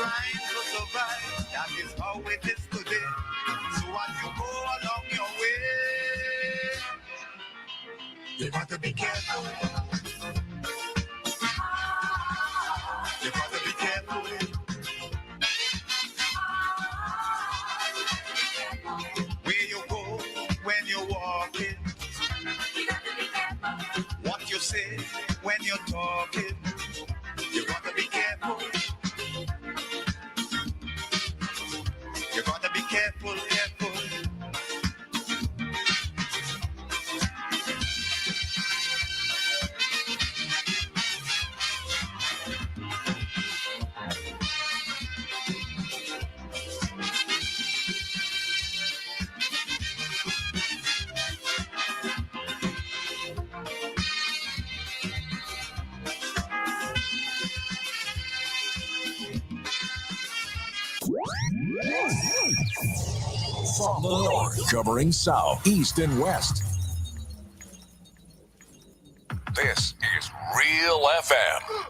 trying to survive. That is how it is today. So as you go along your way, you got to be careful. You got to be careful. Where you go when you're walking. You got to be careful. What you say when you're talking. You got to be careful. You got to be careful, careful. From the north, covering south, east, and west. This is Real FM.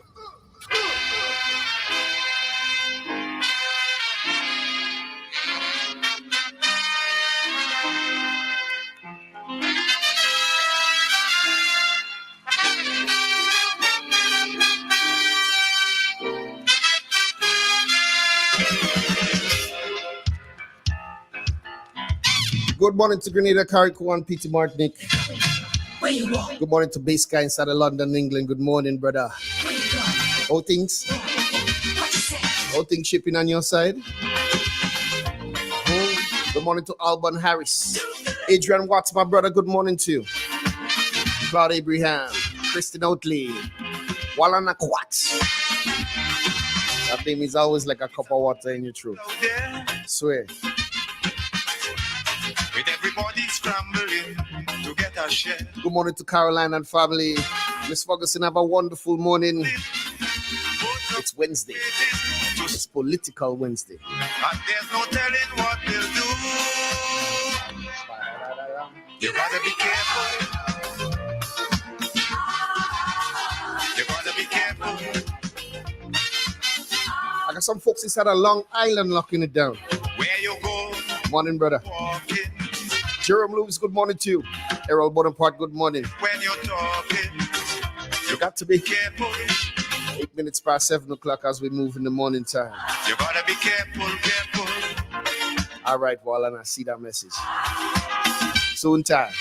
Good morning to Grenada, Carriacou, and Peter Martinique. Good morning to Base Guy inside of London, England. Good morning, brother. How things? How things shipping on your side? Good morning to Alban Harris. Adrian Watts, my brother, good morning to you. Claude Abraham, Kristen Oatley, Walana Quat. That name is always like a cup of water in your throat. Swear. With everybody scrambling to get a share. Good morning to Caroline and family. Miss Ferguson, have a wonderful morning. It's Wednesday. It's political Wednesday. And there's no telling what they'll do. You gotta be careful. You gotta be careful. I got some folks inside of Long Island locking it down. Where you go? Morning, brother. Walking. Jerome Lewis, good morning to you. Errol Bonaparte, good morning. When you're talking, You got to be careful. 8 minutes past 7 o'clock as we move in the morning time. You gotta be careful, careful. All right, well, and I see that message. Soon time.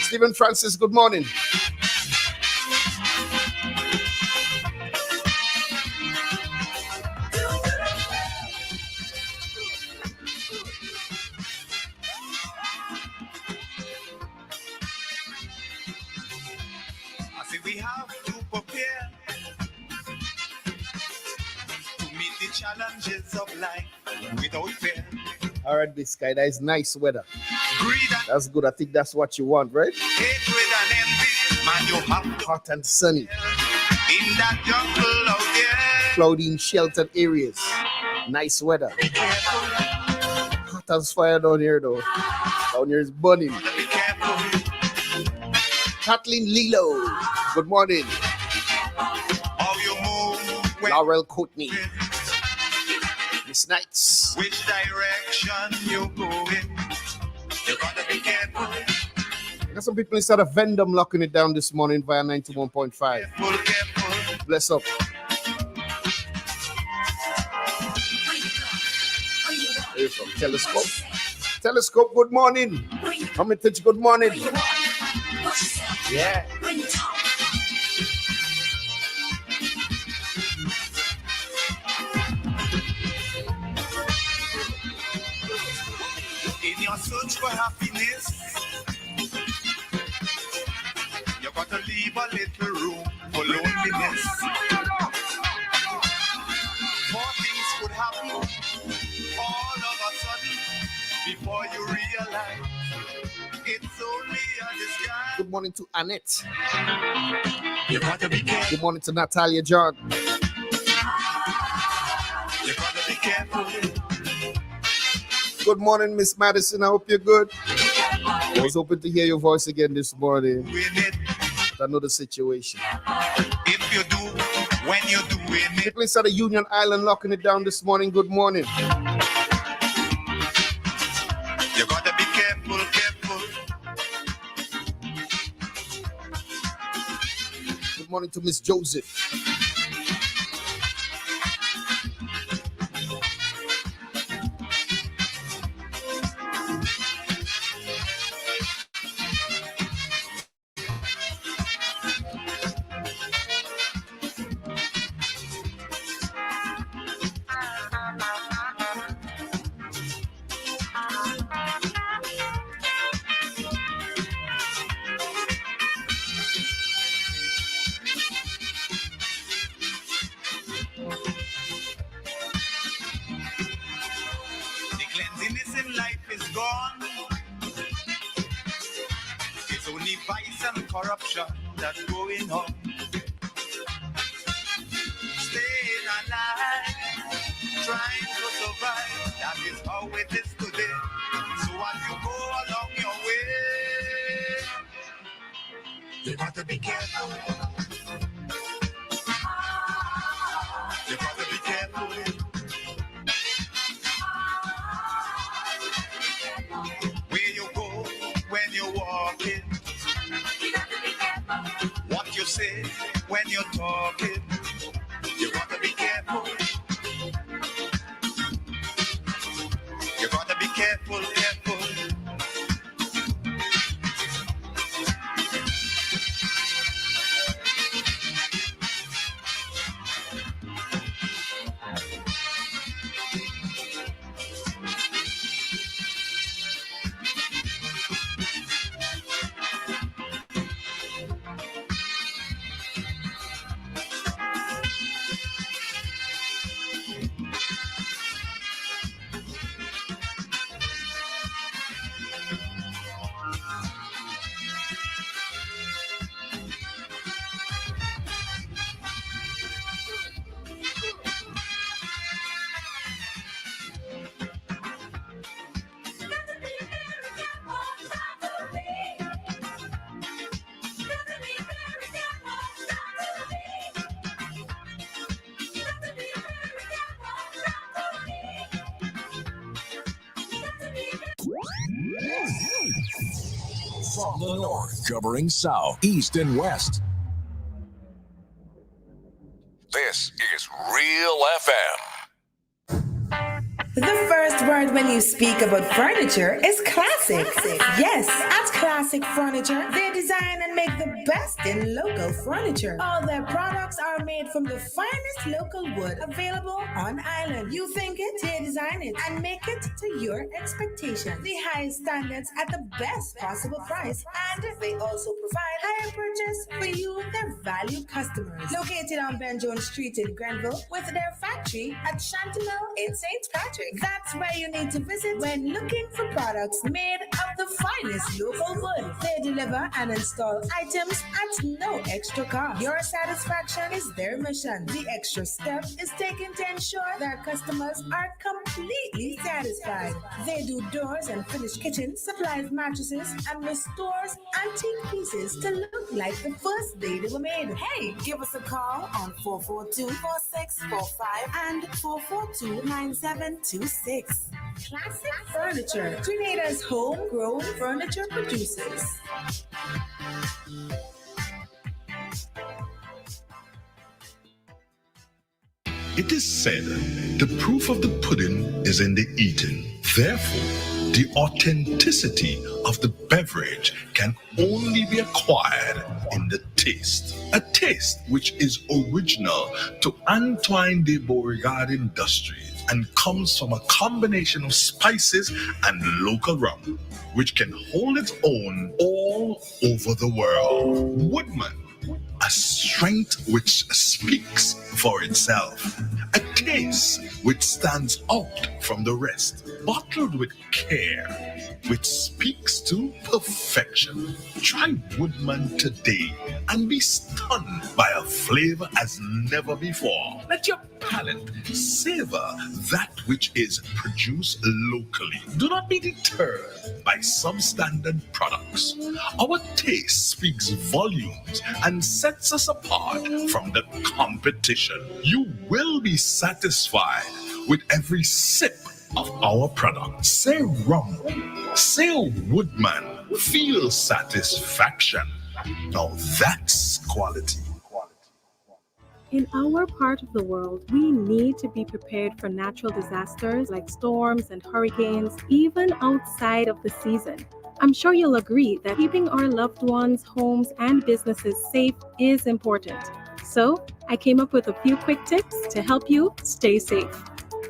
Stephen Francis, good morning. I say we have to prepare to meet the challenges of life without fear. All right, this guy, that is nice weather. Greed and That's good. I think that's what you want, right? hatred and envy, man, you have to Hot and sunny. in that jungle out there. Cloudy in sheltered areas. Nice weather. Be careful, Hot as fire down here, though. Down here is burning. be careful. Kathleen Lilo, good morning. How you move, when, Laurel Courtney. Miss Knights. which direction you going. You gotta be careful, I got some people inside of Vendom locking it down this morning via 91.5. careful, careful. Bless up. Here's from Telescope. Telescope, good morning. Hermitage, good morning. Yeah. In your search for happiness, you gotta leave a little room for loneliness. More things could happen all of a sudden before you realize it's only a disguise. Good morning to Annette. You gotta be careful. Good morning to Natalia John. You gotta be careful. Good morning, Miss Madison. I hope you're good. I was hoping to hear your voice again this morning. Win it. another situation. If you do, when you're doing it, People inside the Union Island locking it down this morning. Good morning. you gotta be careful, careful. Good morning to Miss Joseph. The cleanliness in life is gone. It's only vice and corruption that's going on. Staying alive, trying to survive. That is how it is today. So as you go along your way, you got to be careful. You got to be careful. Where you go when you're walking. You got to be careful. What you say when you're talking. You got to be careful. You got to be careful, careful. From the north, covering south, east, and west. This is Real FM. The first word when you speak about furniture is classic. Yes, at Classic Furniture, they design and make the best in local furniture. All their products are made from the finest local wood available on island. You think it, they design it, and make it to your expectations. The highest standards at the best possible price, and they also provide higher purchase for you, their valued customers. Located on Ben Jones Street in Grenville, with their factory at Chantilly in St. Patrick. That's where you need to visit when looking for products made of the finest local wood. They deliver and install items at no extra cost. Your satisfaction is their mission. The extra step is taken to ensure their customers are completely satisfied. They do doors and finished kitchens, supplies mattresses, and restores antique pieces to look like the first day they were made. Hey, give us a call on 442-4645 and 442-9726. Classic Furniture, Grenada's homegrown furniture producers. It is said, the proof of the pudding is in the eating. Therefore, the authenticity of the beverage can only be acquired in the taste. A taste which is original to Antoine de Beauregard Industries and comes from a combination of spices and local rum, which can hold its own all over the world. Woodman, a strength which speaks for itself, a taste which stands out from the rest, bottled with care, which speaks to perfection. Try Woodman today and be stunned by a flavor as never before. Let your palate, savor that which is produced locally. Do not be deterred by substandard products. Our taste speaks volumes and sets us apart from the competition. You will be satisfied with every sip of our product. Say rum, say Woodman, feel satisfaction. Now that's quality. In our part of the world, we need to be prepared for natural disasters like storms and hurricanes, even outside of the season. I'm sure you'll agree that keeping our loved ones, homes, and businesses safe is important. So, I came up with a few quick tips to help you stay safe.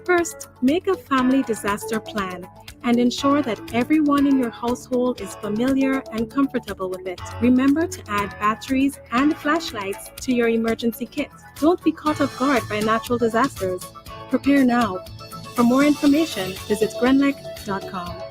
First, make a family disaster plan and ensure that everyone in your household is familiar and comfortable with it. Remember to add batteries and flashlights to your emergency kit. Don't be caught off guard by natural disasters. Prepare now. For more information, visit grenlec.com.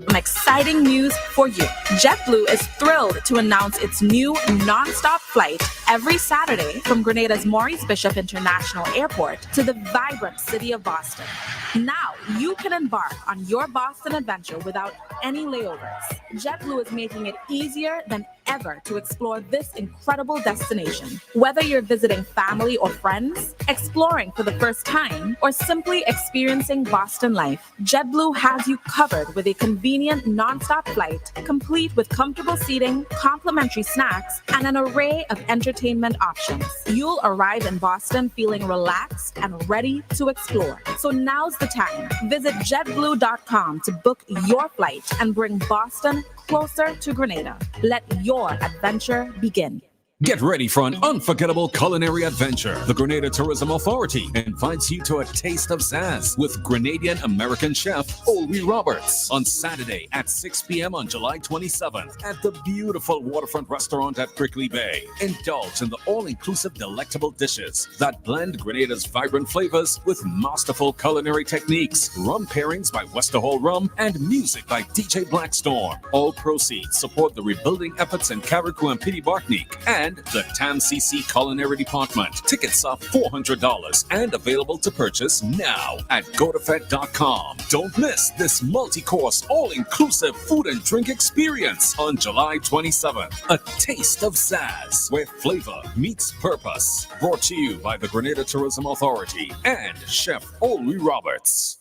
Some exciting news for you. JetBlue is thrilled to announce its new non-stop flight every Saturday from Grenada's Maurice Bishop International Airport to the vibrant city of Boston. Now you can embark on your Boston adventure without any layovers. JetBlue is making it easier than ever to explore this incredible destination. Whether you're visiting family or friends, exploring for the first time, or simply experiencing Boston life, JetBlue has you covered with a convenient non-stop flight, complete with comfortable seating, complimentary snacks, and an array of entertainment options. You'll arrive in Boston feeling relaxed and ready to explore. So now's the time. Visit jetblue.com to book your flight and bring Boston closer to Grenada. Let your adventure begin. Get ready for an unforgettable culinary adventure. The Grenada Tourism Authority invites you to a taste of Zaz with Grenadian American chef Olwe Roberts on Saturday at 6 p.m. on July 27th at the beautiful waterfront restaurant at Prickly Bay. Indulge in the all-inclusive delectable dishes that blend Grenada's vibrant flavors with masterful culinary techniques, rum pairings by Westerhall Rum, and music by DJ Blackstorm. All proceeds support the rebuilding efforts in Carriacou and Pity Barkneek and the TAM CC Culinary Department. Tickets are $400 and available to purchase now at godefed.com. Don't miss this multi-course, all-inclusive food and drink experience on July 27th. A taste of Zaz, where flavor meets purpose. Brought to you by the Grenada Tourism Authority and Chef Olwe Roberts.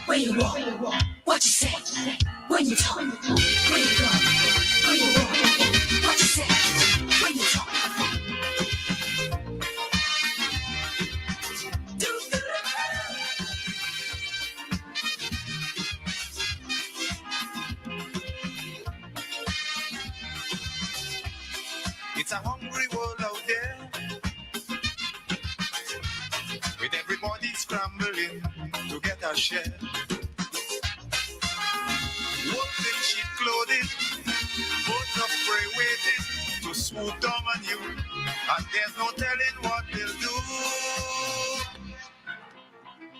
Where you walk, what you say, when you talk, where you go, where you walk, what you say, when you talk. It's a hungry world out there, with everybody scrambling to get a share. Wolves in sheep clothing, boats of prey waiting to swoop down on you, and there's no telling what they'll do.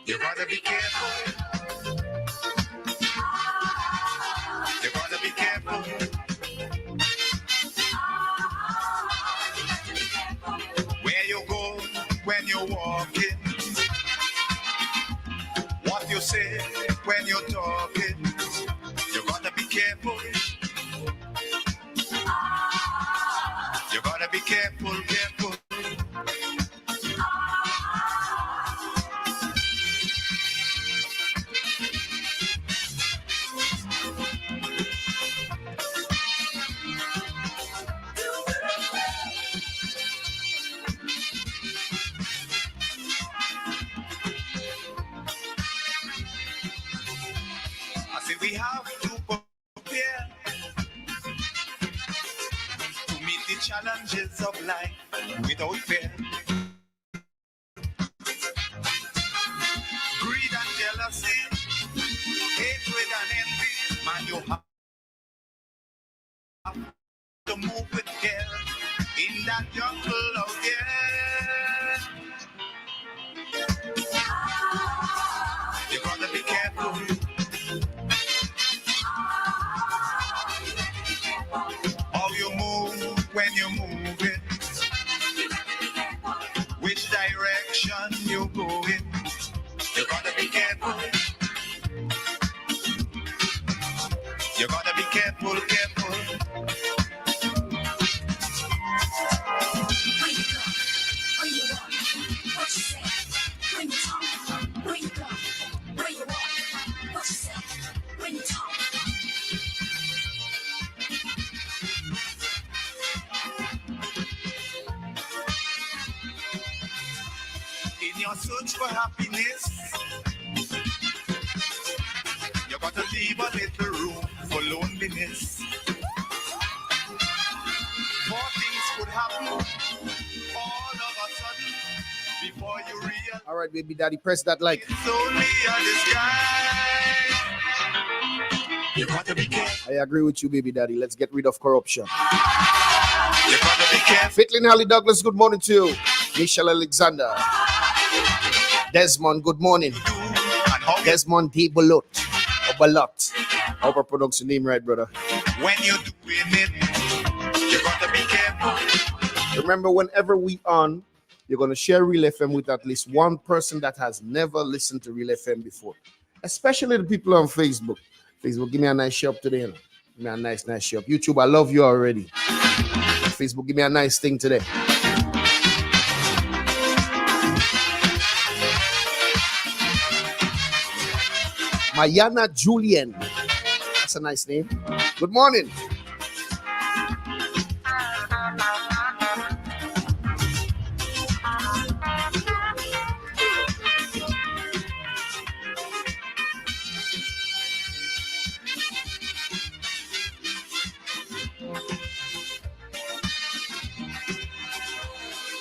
You gotta be careful. You gotta be careful. Where you go when you're walking, what you say when you're talking, you gotta be careful. You gotta be careful, careful. We have to prepare to meet the challenges of life without fear. Greed and you have to move with care in that jungle out there. You gotta be careful. How you move when you move it. Which direction you go in. You gotta be careful. You gotta be careful, careful. Where you go? Where you walk? What you say? When you talk? Where you go? Where you walk? What you say? When you talk? In your search for happiness, you gotta leave a little room for loneliness. More things could happen all of a sudden before you realize All right, baby daddy, press that like. it's only a disguise. You gotta be careful. I agree with you, baby daddy. Let's get rid of corruption. You gotta be careful. Fitlin Holly Douglas, good morning to you. Michelle Alexander. Desmond, good morning. And how you Desmond D. Balot. Or Balot. I hope I pronounced your name right, brother. when you're doing it, you gotta be careful. Remember, whenever we on, you're going to share Real FM with at least one person that has never listened to Real FM before. Especially the people on Facebook. Facebook, give me a nice shop today. You know? Give me a nice shop. YouTube, I love you already. Facebook, give me a nice thing today. Mayana Julian. That's a nice name. Good morning.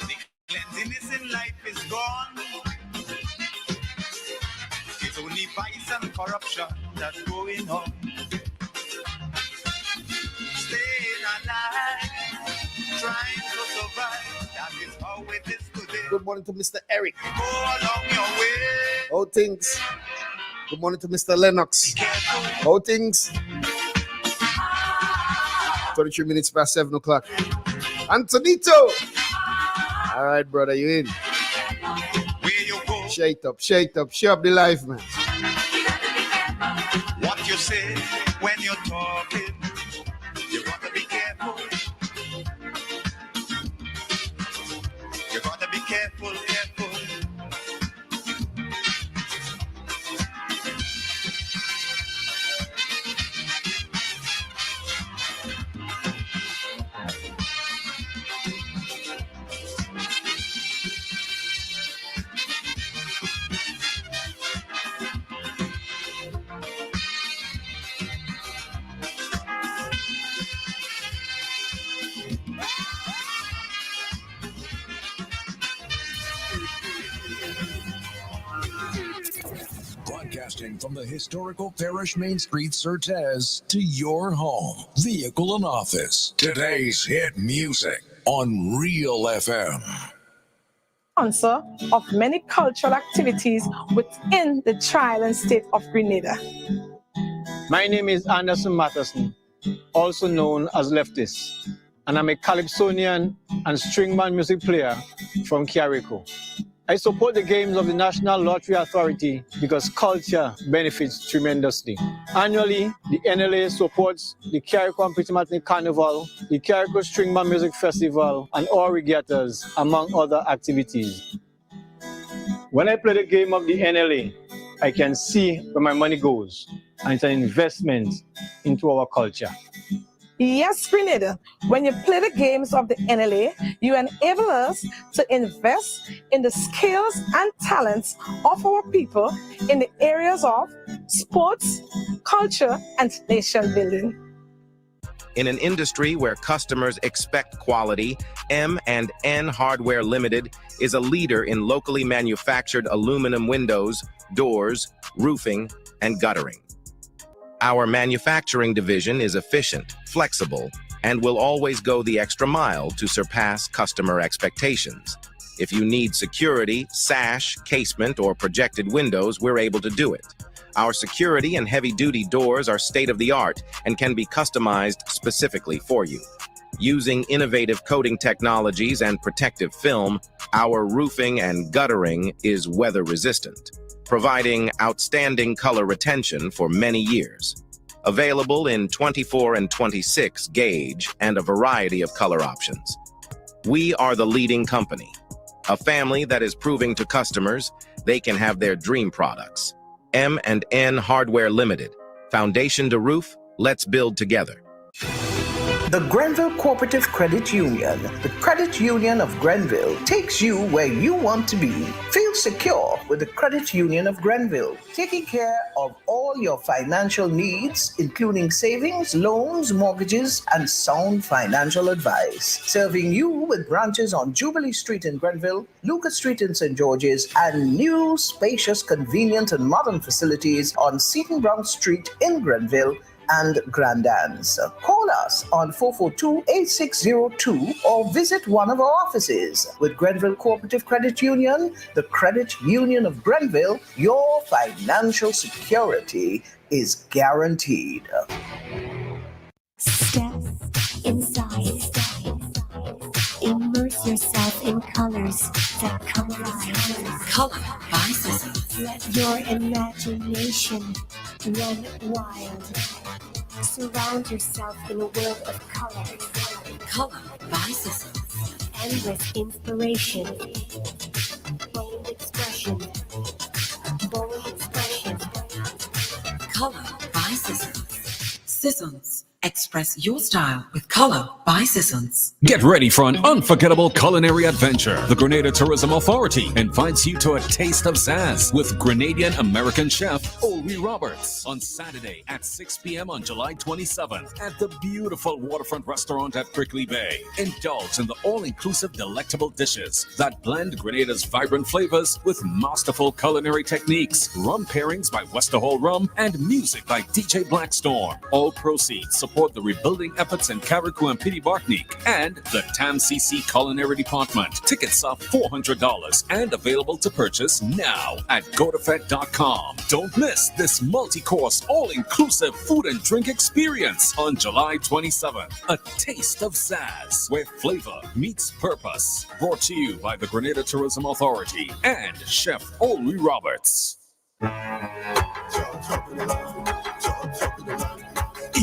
The cleanliness in life is gone. It's only vice and corruption that's going on. Staying alive, trying to survive. That is how it is today. Good morning to Mr. Eric. Go along your way. How things? Good morning to Mr. Lennox. Careful. How things? 33 minutes past 7 o'clock. Antonito! All right, brother, you in? Where you go, Shake up the life, man. what you say when you're talking. You gotta be careful. You gotta be careful, careful. Broadcasting from the historical Parish Main Street, Surtez, to your home, vehicle, and office. Today's hit music on Real FM. Sponsor of many cultural activities within the Tri-Island state of Grenada. My name is Anderson Matterson, also known as Leftist, and I'm a calypsonian and stringman music player from Carrico. I support the games of the National Lottery Authority because culture benefits tremendously. Annually, the NLA supports the Carrico and Pittimatney Carnival, the Carrico Stringman Music Festival, and all regattas, among other activities. When I play the game of the NLA, I can see where my money goes, and it's an investment into our culture. Yes, Grenada, when you play the games of the NLA, you enable us to invest in the skills and talents of our people in the areas of sports, culture, and nation building. In an industry where customers expect quality, M&N Hardware Limited is a leader in locally manufactured aluminum windows, doors, roofing, and guttering. Our manufacturing division is efficient, flexible, and will always go the extra mile to surpass customer expectations. If you need security, sash, casement, or projected windows, we're able to do it. Our security and heavy-duty doors are state-of-the-art and can be customized specifically for you. Using innovative coating technologies and protective film, our roofing and guttering is weather-resistant, providing outstanding color retention for many years. Available in 24 and 26 gauge and a variety of color options. We are the leading company, a family that is proving to customers they can have their dream products. M&N Hardware Limited. Foundation to roof, let's build together. The Grenville Cooperative Credit Union, the credit union of Grenville, takes you where you want to be. Feel secure with the Credit Union of Grenville, taking care of all your financial needs, including savings, loans, mortgages, and sound financial advice. Serving you with branches on Jubilee Street in Grenville, Lucas Street in St. George's, and new, spacious, convenient, and modern facilities on Seton Brown Street in Grenville and Grand Anse. Call us on 442-8602 or visit one of our offices. With Grenville Cooperative Credit Union, the Credit Union of Grenville, your financial security is guaranteed. Step inside. Immerse yourself in colors that come alive. Color by Sissy. Let your imagination run wild. Surround yourself in a world of color. Color by Sissy. Endless inspiration. Bold expression. Bold expression. Color by Sissy. Sissons. Express your style with Color by Sissons. Get ready for an unforgettable culinary adventure. The Grenada Tourism Authority invites you to a taste of Zaz with Grenadian American chef Olwe Roberts on Saturday at 6 p.m. on July 27th at the beautiful waterfront restaurant at Prickly Bay. Indulge in the all-inclusive delectable dishes that blend Grenada's vibrant flavors with masterful culinary techniques, rum pairings by Westerhall Rum, and music by DJ Blackstorm. All proceeds support the rebuilding efforts in Carriacou and Pity Barkneek and the TAM CC Culinary Department. Tickets are $400 and available to purchase now at godafet.com. Don't miss this multi-course, all-inclusive food and drink experience on July 27th. A taste of Zaz, where flavor meets purpose. Brought to you by the Grenada Tourism Authority and Chef Olwe Roberts.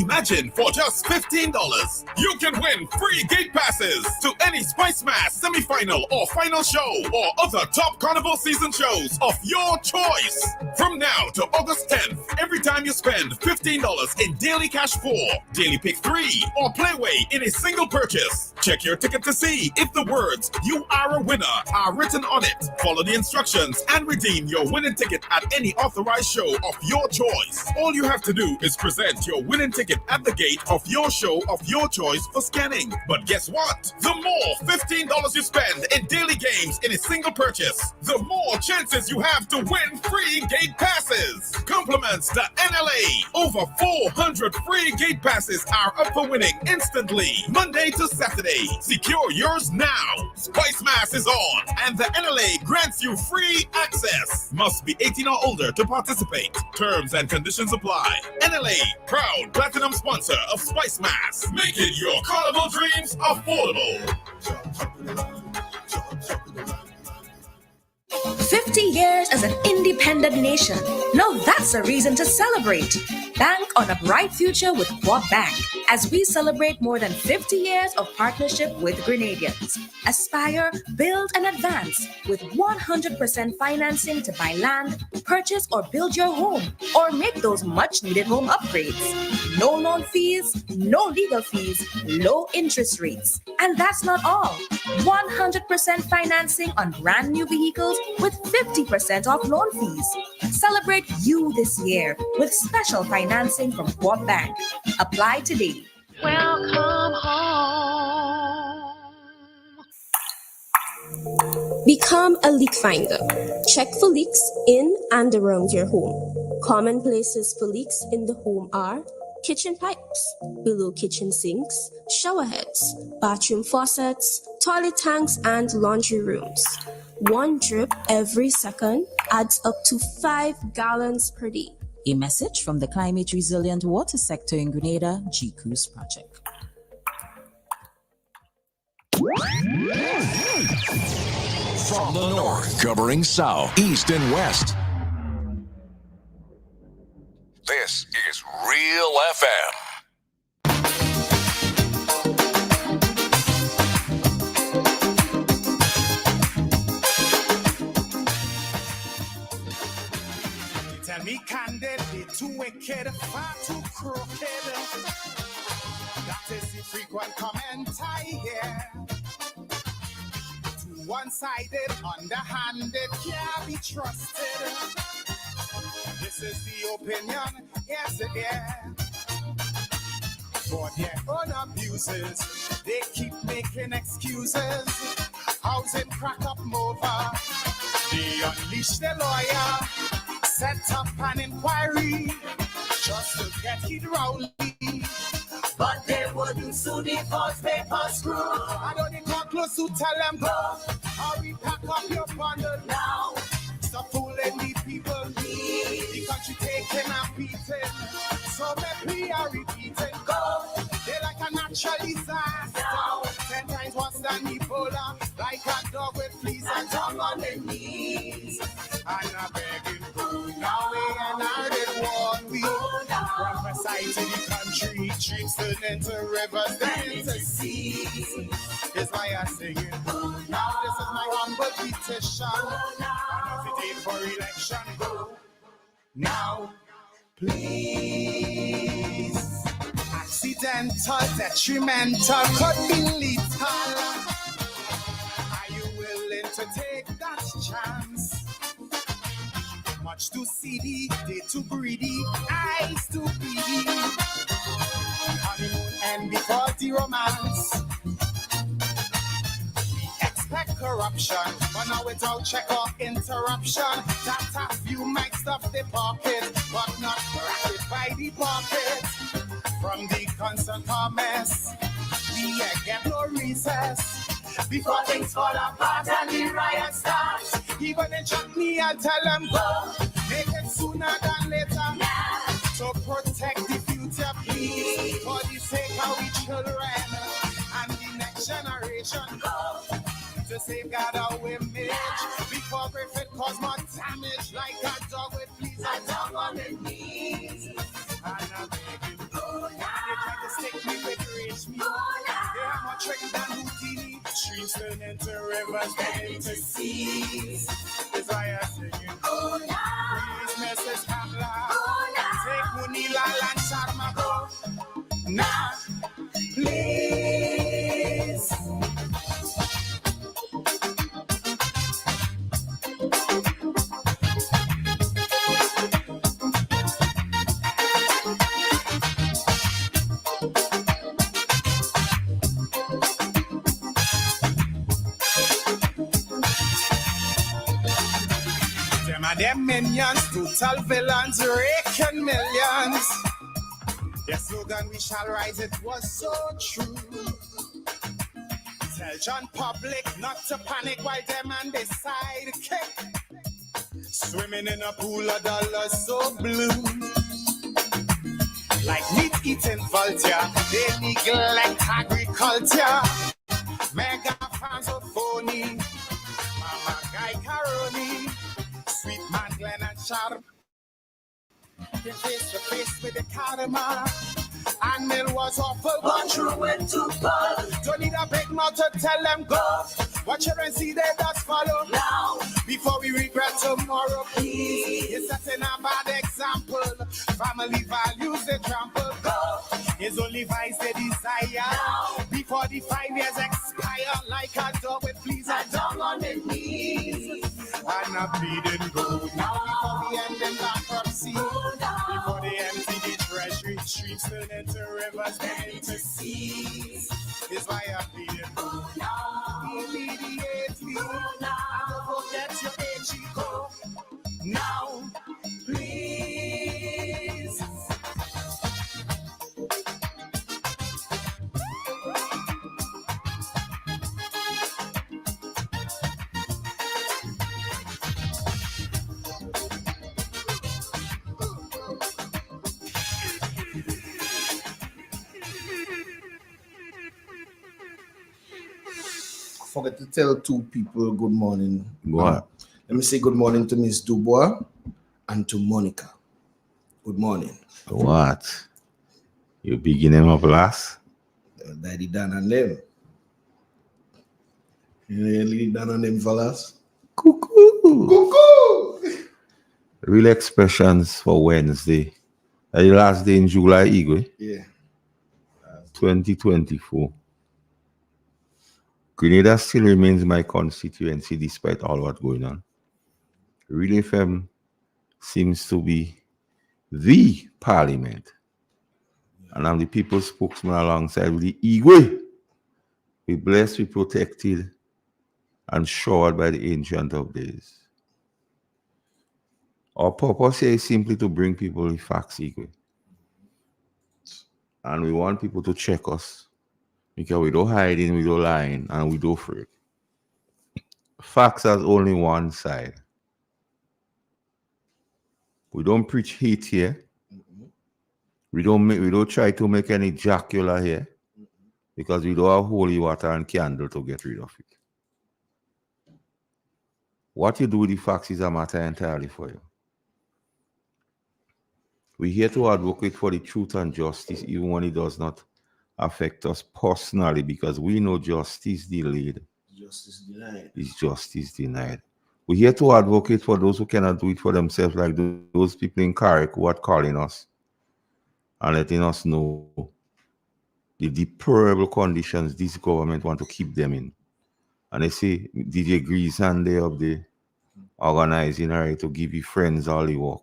Imagine for just $15, you can win free gate passes to any Spice Mass semi-final or final show or other top Carnival season shows of your choice. From now to August 10th, every time you spend $15 in Daily Cash 4, Daily Pick 3, or Playway in a single purchase, check your ticket to see if the words "You are a winner" are written on it. Follow the instructions and redeem your winning ticket at any authorized show of your choice. All you have to do is present your winning ticket at the gate of your show of your choice for scanning. But guess what? The more $15 you spend in daily games in a single purchase, the more chances you have to win free gate passes. Compliments the NLA. Over 400 free gate passes are up for winning instantly, Monday to Saturday. Secure yours now. Spice Mass is on, and the NLA grants you free access. Must be 18 or older to participate. Terms and conditions apply. NLA, proud platinum sponsor of Spice Mass, making your carnival dreams affordable. 50 years as an independent nation. Now that's a reason to celebrate. Bank on a bright future with Quad Bank as we celebrate more than 50 years of partnership with Grenadians. Aspire, build, and advance with 100% financing to buy land, purchase or build your home, or make those much-needed home upgrades. No loan fees, no legal fees, low interest rates. And that's not all. 100% financing on brand new vehicles with 50% off loan fees. Celebrate you this year with special financing from Quad Bank. Apply today. Welcome home. Become a leak finder. Check for leaks in and around your home. Common places for leaks in the home are kitchen pipes, below kitchen sinks, shower heads, bathroom faucets, toilet tanks, and laundry rooms. One drip every second adds up to 5 gallons per day. A message from the Climate Resilient Water Sector in Grenada GCRUISE project. From the north, covering south, east, and west. This is Real FM. Tell me candid, they too wicked, far too crooked. That is the frequent comment I hear. Too one-sided, underhanded, can't be trusted. This is the opinion, yes it is. For their own abuses, they keep making excuses. Housing crack up over, they unleash their lawyer. Set up an inquiry just to get it rowdy. But they wouldn't sue the false paper screw. I don't need come close to tell them go. Hurry, pack up your bundle now. Stop fooling the people. The country taking and beating. So maybe I repeat it. Go. They like a natural disaster. 10 times worse than Ebola. Like a dog with fleas and tongue on their knees. And I'm begging. Now we and I did one week. From the side to the country, streams turn into rivers, then into seas. Is why I sing it. Now this is my humble petition. And if it ain't for election, go. Now, please. Accidental, detrimental, could be lethal. Are you willing to take that chance? Much too seedy, they too greedy, eyes too beady. Honeymoon end before the romance. We expect corruption, but now without check or interruption. That a few might stuff the pocket, but not racket by the pocket. From the constant comments, we get no recess. Before things fall apart and the riot starts. Even in chutney, I'll tell them go. Make it sooner than later. So protect the future, please. For the sake of we children and the next generation. Go. To safeguard our image. Before Griffith cause more damage. Like a dog with fleas, a dog on the knees. And I'm begging. They try to stick me with rage me. They have more trick than Houdini. Streams turn into rivers, then into seas. Is why I'm singing. Please, Mrs. Kamla. Take Munila and Sharma go. Now, please. Them minions, total villains, raking millions. Their slogan, we shall rise, it was so true. Tell John Public not to panic while them and they sidekick. Swimming in a pool of dollars so blue. Like meat-eating vulture, they neglect agriculture. Mega fans of phony, Mama Guy Caroni. Sweet man Glenn and Sharp. They're face to face with the karma. And Mill was awful, but true went too far. Don't need a big mouth to tell them go. Watch her and see they just follow now. Before we regret tomorrow, please. You're setting a bad example. Family values they trample. Go. It's only vice they desire. Now. Before the 5 years expire. Like a dog with fleas, a dog on the knees. And a bleeding go. Now before we end in bankruptcy. Before they empty the treasury. Streets turn into rivers, then into seas. Is why I'm bleeding go. Immediately. And don't forget your AG go. Now, please. forget to tell two people good morning. What? Let me say good morning to Miss Dubois and to Monica. Good morning. What? You picking them up last? Daddy Dan and them. You really Dan and them fellas? Cuckoo. Cuckoo. Real expressions for Wednesday. The last day in July, Igwe. Yeah. 2024. Grenada still remains my constituency despite all what's going on. Real FM seems to be the parliament. And I'm the people's spokesman alongside with the Igwe. We're blessed, we're protected, and showered by the Ancient of Days. Our purpose here is simply to bring people the facts, Igwe. And we want people to check us. Because we don't hiding, we don't lying, and we don't fake. Facts has only one side. We don't preach hate here. We don't try to make any jocular here. Because we don't have holy water and candle to get rid of it. What you do with the facts is a matter entirely for you. We're here to advocate for the truth and justice, even when it does not affect us personally, because we know justice delayed Justice denied. is justice denied. We're here to advocate for those who cannot do it for themselves, like those people in Carrick who are calling us and letting us know the deplorable conditions this government want to keep them in. And they say, DJ Grease and they up there organizing to give you friends all the work.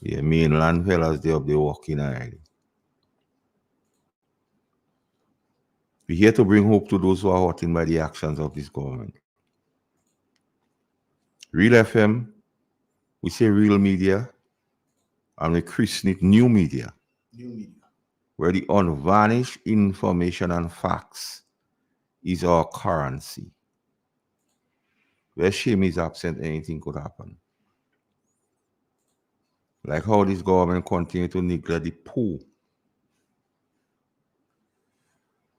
Yeah, mainland fellas they up there working already. We're here to bring hope to those who are hurting by the actions of this government. Real FM, we say real media, and we christen it new media. New media. Where the unvarnished information and facts is our currency. Where shame is absent, anything could happen. Like how this government continue to neglect the poor.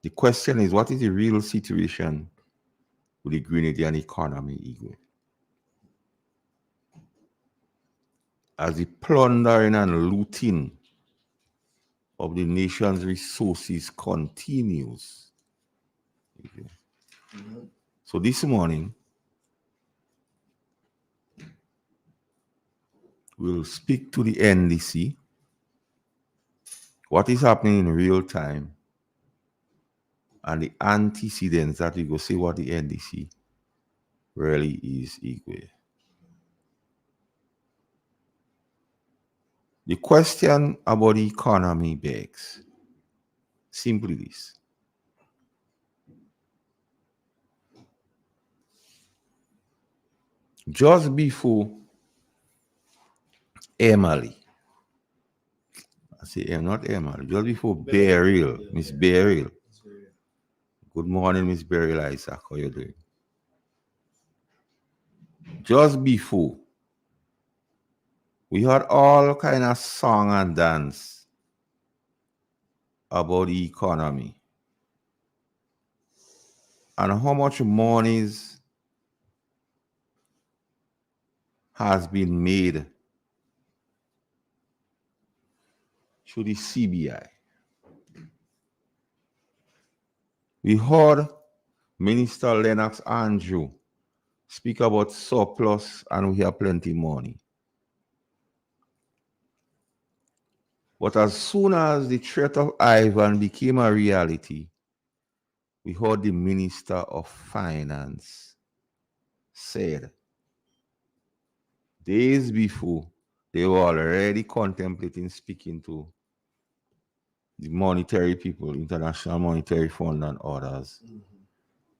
The question is, what is the real situation with the Grenadian economy, Igwe? As the plundering and looting of the nation's resources continues. Okay. So this morning, we'll speak to the NDC, what is happening in real time, and the antecedents that we go see what the NDC really is, Igwe. The question about the economy begs simply this. Just before Emily, I say not Emily, just before Beryl, Miss Beryl. Good morning, Miss Beryl Isaac. How you doing? Just before, we had all kind of song and dance about the economy and how much monies has been made through the CBI. We heard Minister Lennox Andrew speak about surplus and we have plenty money. But as soon as the threat of Ivan became a reality, we heard the Minister of Finance said days before they were already contemplating speaking to the monetary people, International Monetary Fund and others,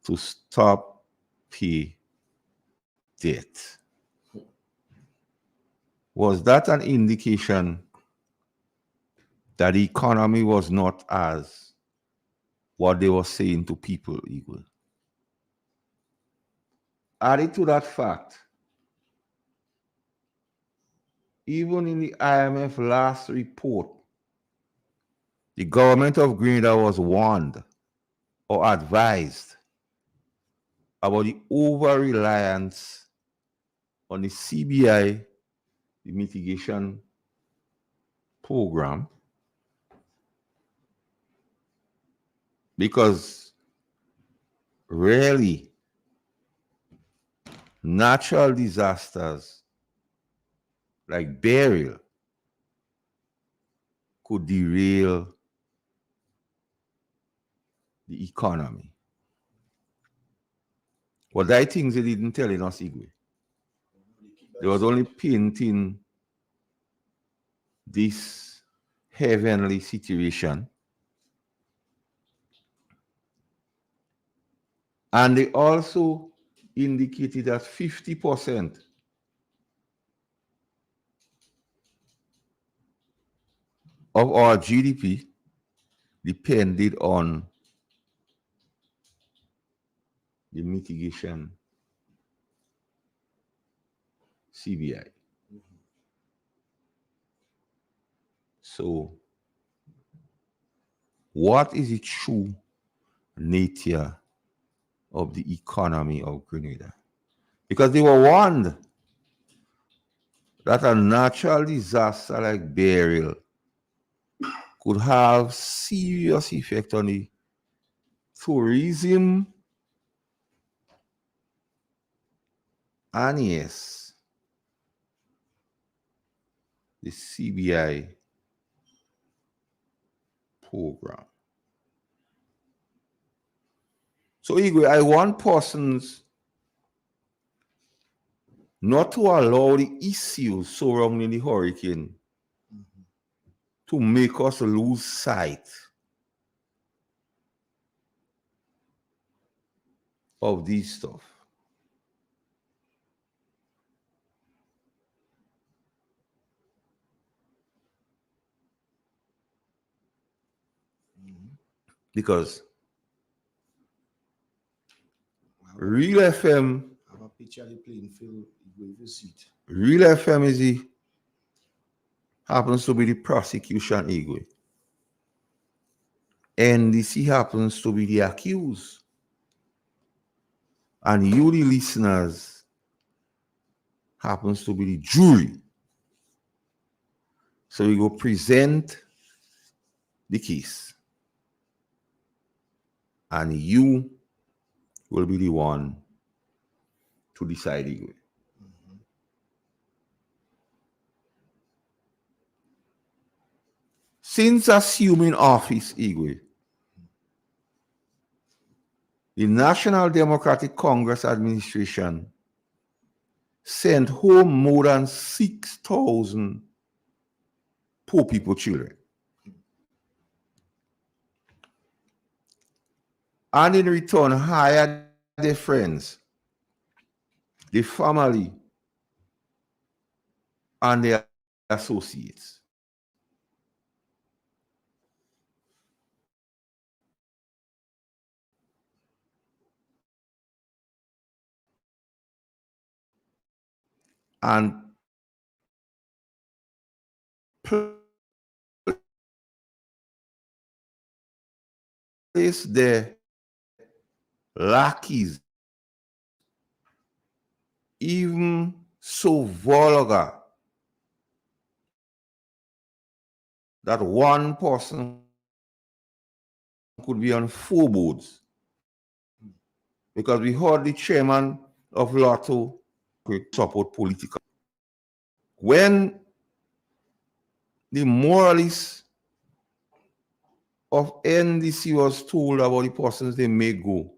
to stop pay debt. Was that an indication that the economy was not as what they were saying to people equal? Added to that fact, even in the IMF last report, the government of Grenada was warned or advised about the over-reliance on the CBI, the mitigation program, because rarely natural disasters like burial could derail the economy. But I think they didn't tell us, Igwe. They was only painting this heavenly situation. And they also indicated that 50% of our GDP depended on the mitigation CBI. So, what is the true nature of the economy of Grenada? Because they were warned that a natural disaster like burial could have serious effect on the tourism and yes, the CBI program. So, Igwe, I want persons not to allow the issues surrounding the hurricane to make us lose sight of this stuff. Because Real FM, Have a picture of the playing field, you will see it. Real FM is the, happens to be the prosecution, Igwe. NDC happens to be the accused. And you, the listeners, happens to be the jury. So we go present the case. And you will be the one to decide, Igwe. Since assuming office, Igwe, the National Democratic Congress administration sent home more than 6,000 poor people children. And in return, hired their friends, the family, and their associates. And place their lackeys, even so vulgar that one person could be on 4 boards. Because we heard the chairman of Lotto support political. When the moralists of NDC was told about the persons they may go,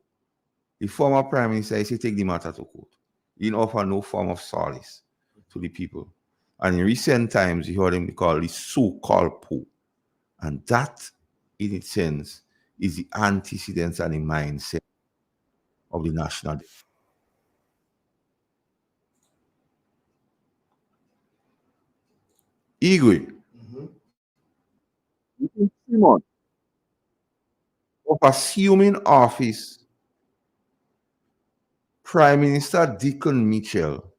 the former prime minister said, take the matter to court. He didn't offer no form of solace to the people. And in recent times, you heard him called the so-called poor. And that, in its sense, is the antecedents and the mindset of the national. Igwe, Simon, of assuming office, Prime Minister Deacon Mitchell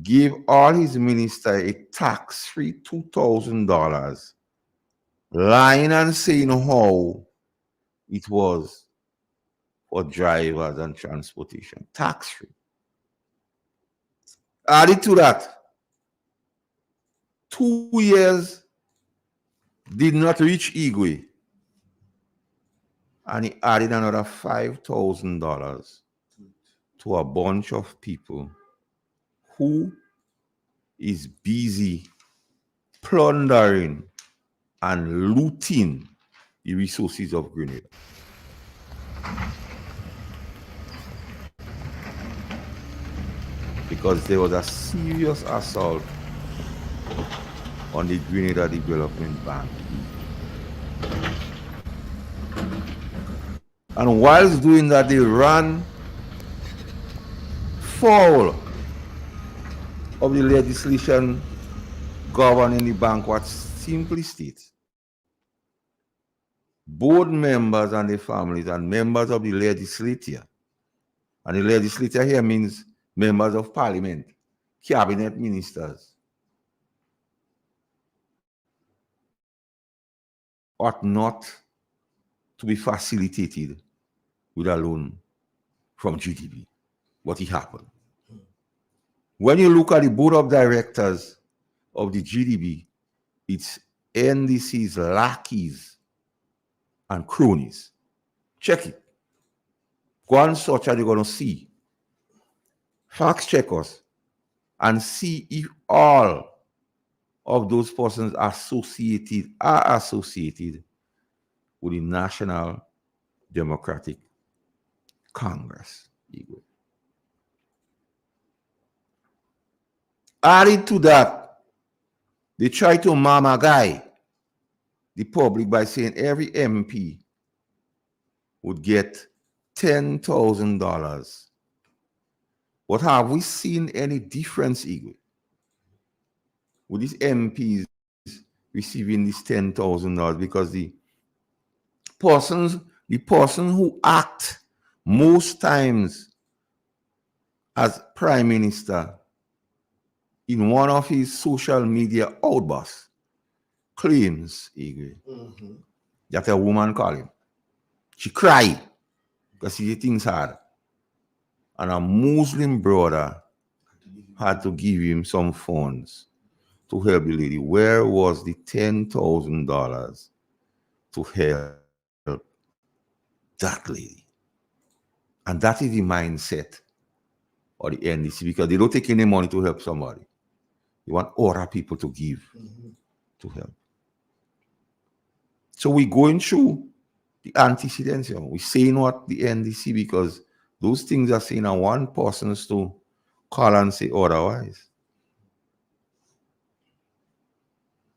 gave all his ministers a tax-free $2,000, lying and saying how it was for drivers and transportation, tax-free. Added to that, 2 years did not reach Igwe, and he added another $5,000 to a bunch of people who is busy plundering and looting the resources of Grenada. Because there was a serious assault on the Grenada Development Bank. And whilst doing that, they ran foul of the legislation governing the bank, what simply states board members and their families and members of the legislature, and the legislature here means members of parliament, cabinet ministers, ought not to be facilitated with a loan from GDB. What it happened. When you look at the board of directors of the GDB, it's NDC's lackeys and cronies. Check it. Go and search and you're going to see. Fact check us and see if all of those persons are associated with the National Democratic Congress. Added to that, they try to mama guy the public by saying every MP would get $10,000. But have we seen any difference, Igwe, with these MPs receiving this $10,000? Because the person who act most times as prime minister in one of his social media outbursts claims, Igwe, that a woman called him. She cried because she thinks hard. And a Muslim brother had to give him some funds to help the lady. Where was the $10,000 to help that lady? And that is the mindset of the NDC, because they don't take any money to help somebody. They want other people to give to help. So we're going through the antecedents. We're saying what the NDC, because those things are saying, and one person's to call and say otherwise.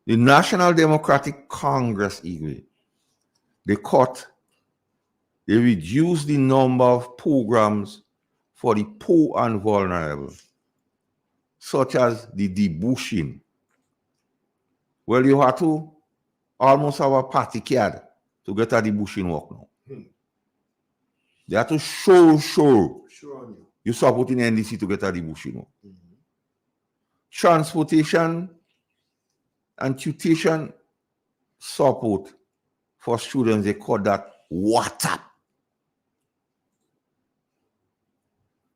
The National Democratic Congress, Igwe, they reduced the number of programs for the poor and vulnerable, such as the debushing. Well, you have to almost have a party card to get a debushing work now. They have to show you support in NDC to get a debushing work. Transportation and tuition support for students, they call that WhatsApp.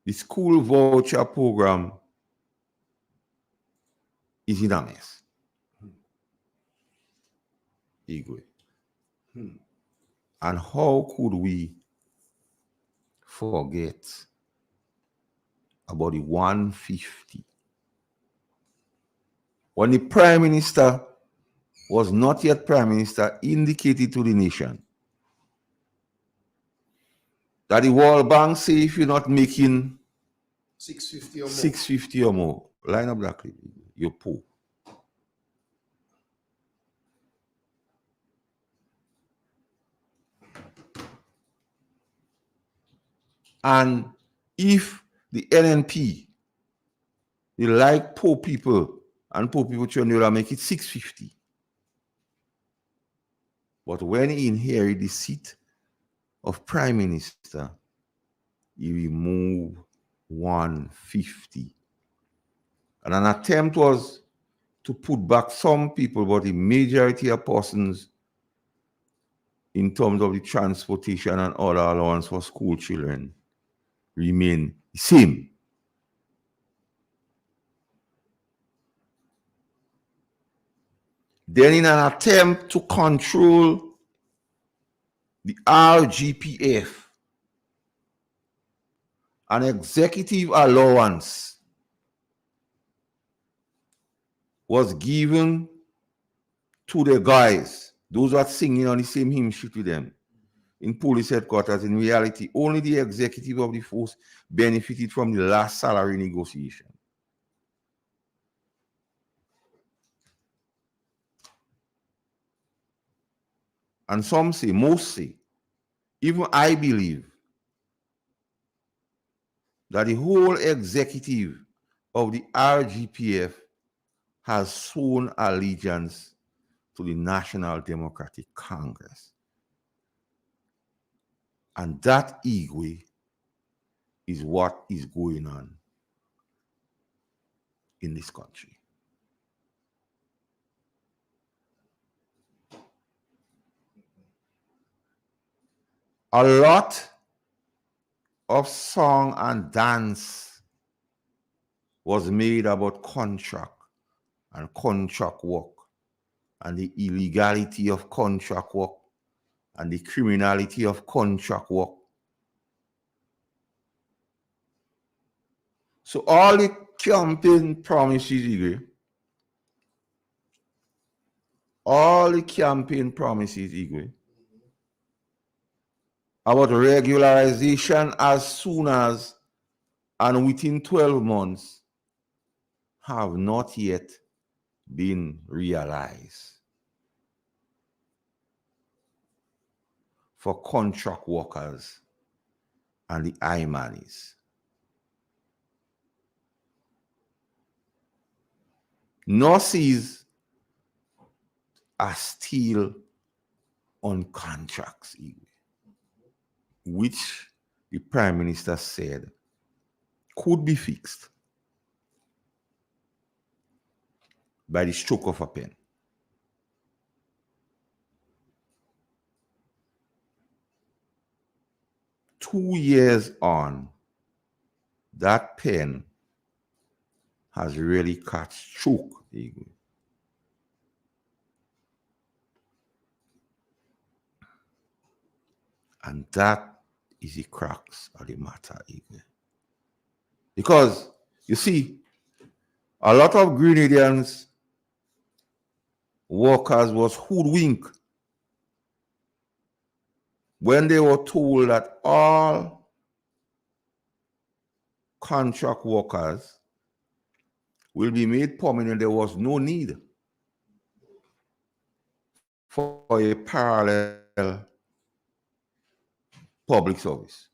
The school voucher program is in a mess. Igwe. And how could we forget about the 150? When the Prime Minister was not yet Prime Minister, indicated to the nation that the World Bank say if you're not making 650 or more, line up that clip, you're poor. And if the NNP, they like poor people, and poor people trying to make it 650. But when he inherited the seat of Prime Minister, he removed 150. And an attempt was to put back some people, but the majority of persons in terms of the transportation and other allowance for school children remain the same. Then, in an attempt to control the RGPF, an executive allowance was given to the guys, those who are singing on the same hymn sheet with them, in police headquarters. In reality, only the executive of the force benefited from the last salary negotiation. And some say, most say, even I believe, that the whole executive of the RGPF has sworn allegiance to the National Democratic Congress. And that igwe is what is going on in this country. A lot of song and dance was made about contract and contract work and the illegality of contract work and the criminality of contract work. So all the campaign promises, about regularization as soon as and within 12 months have not yet been realized for contract workers and the IMANIs. Nurses are still on contracts, which the Prime Minister said could be fixed by the stroke of a pen. Two years on, that pen has really cut stroke. And that is the crux of the matter. Because, you see, a lot of Grenadians, workers, was hoodwinked when they were told that all contract workers will be made permanent. There was no need for a parallel public service.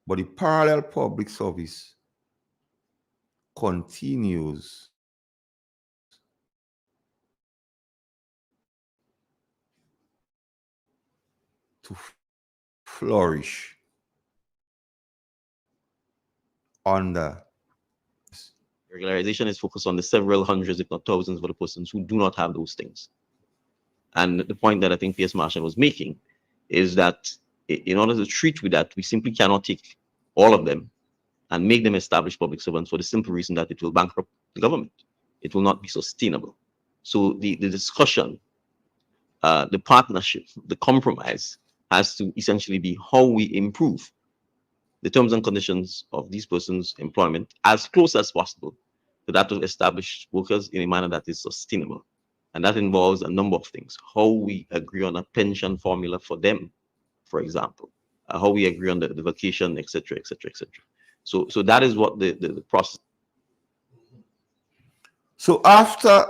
But the parallel public service continues to flourish under. Regularization is focused on the several hundreds, if not thousands, of the persons who do not have those things. And the point that I think P.S. Marshall was making is that in order to treat with that, we simply cannot take all of them and make them established public servants for the simple reason that it will bankrupt the government. It will not be sustainable. So the discussion, the partnership, the compromise has to essentially be how we improve the terms and conditions of these persons' employment as close as possible to that of established workers in a manner that is sustainable. And that involves a number of things. How we agree on a pension formula for them, for example, how we agree on the vacation, etc., etc., etc. So that is what the process. So after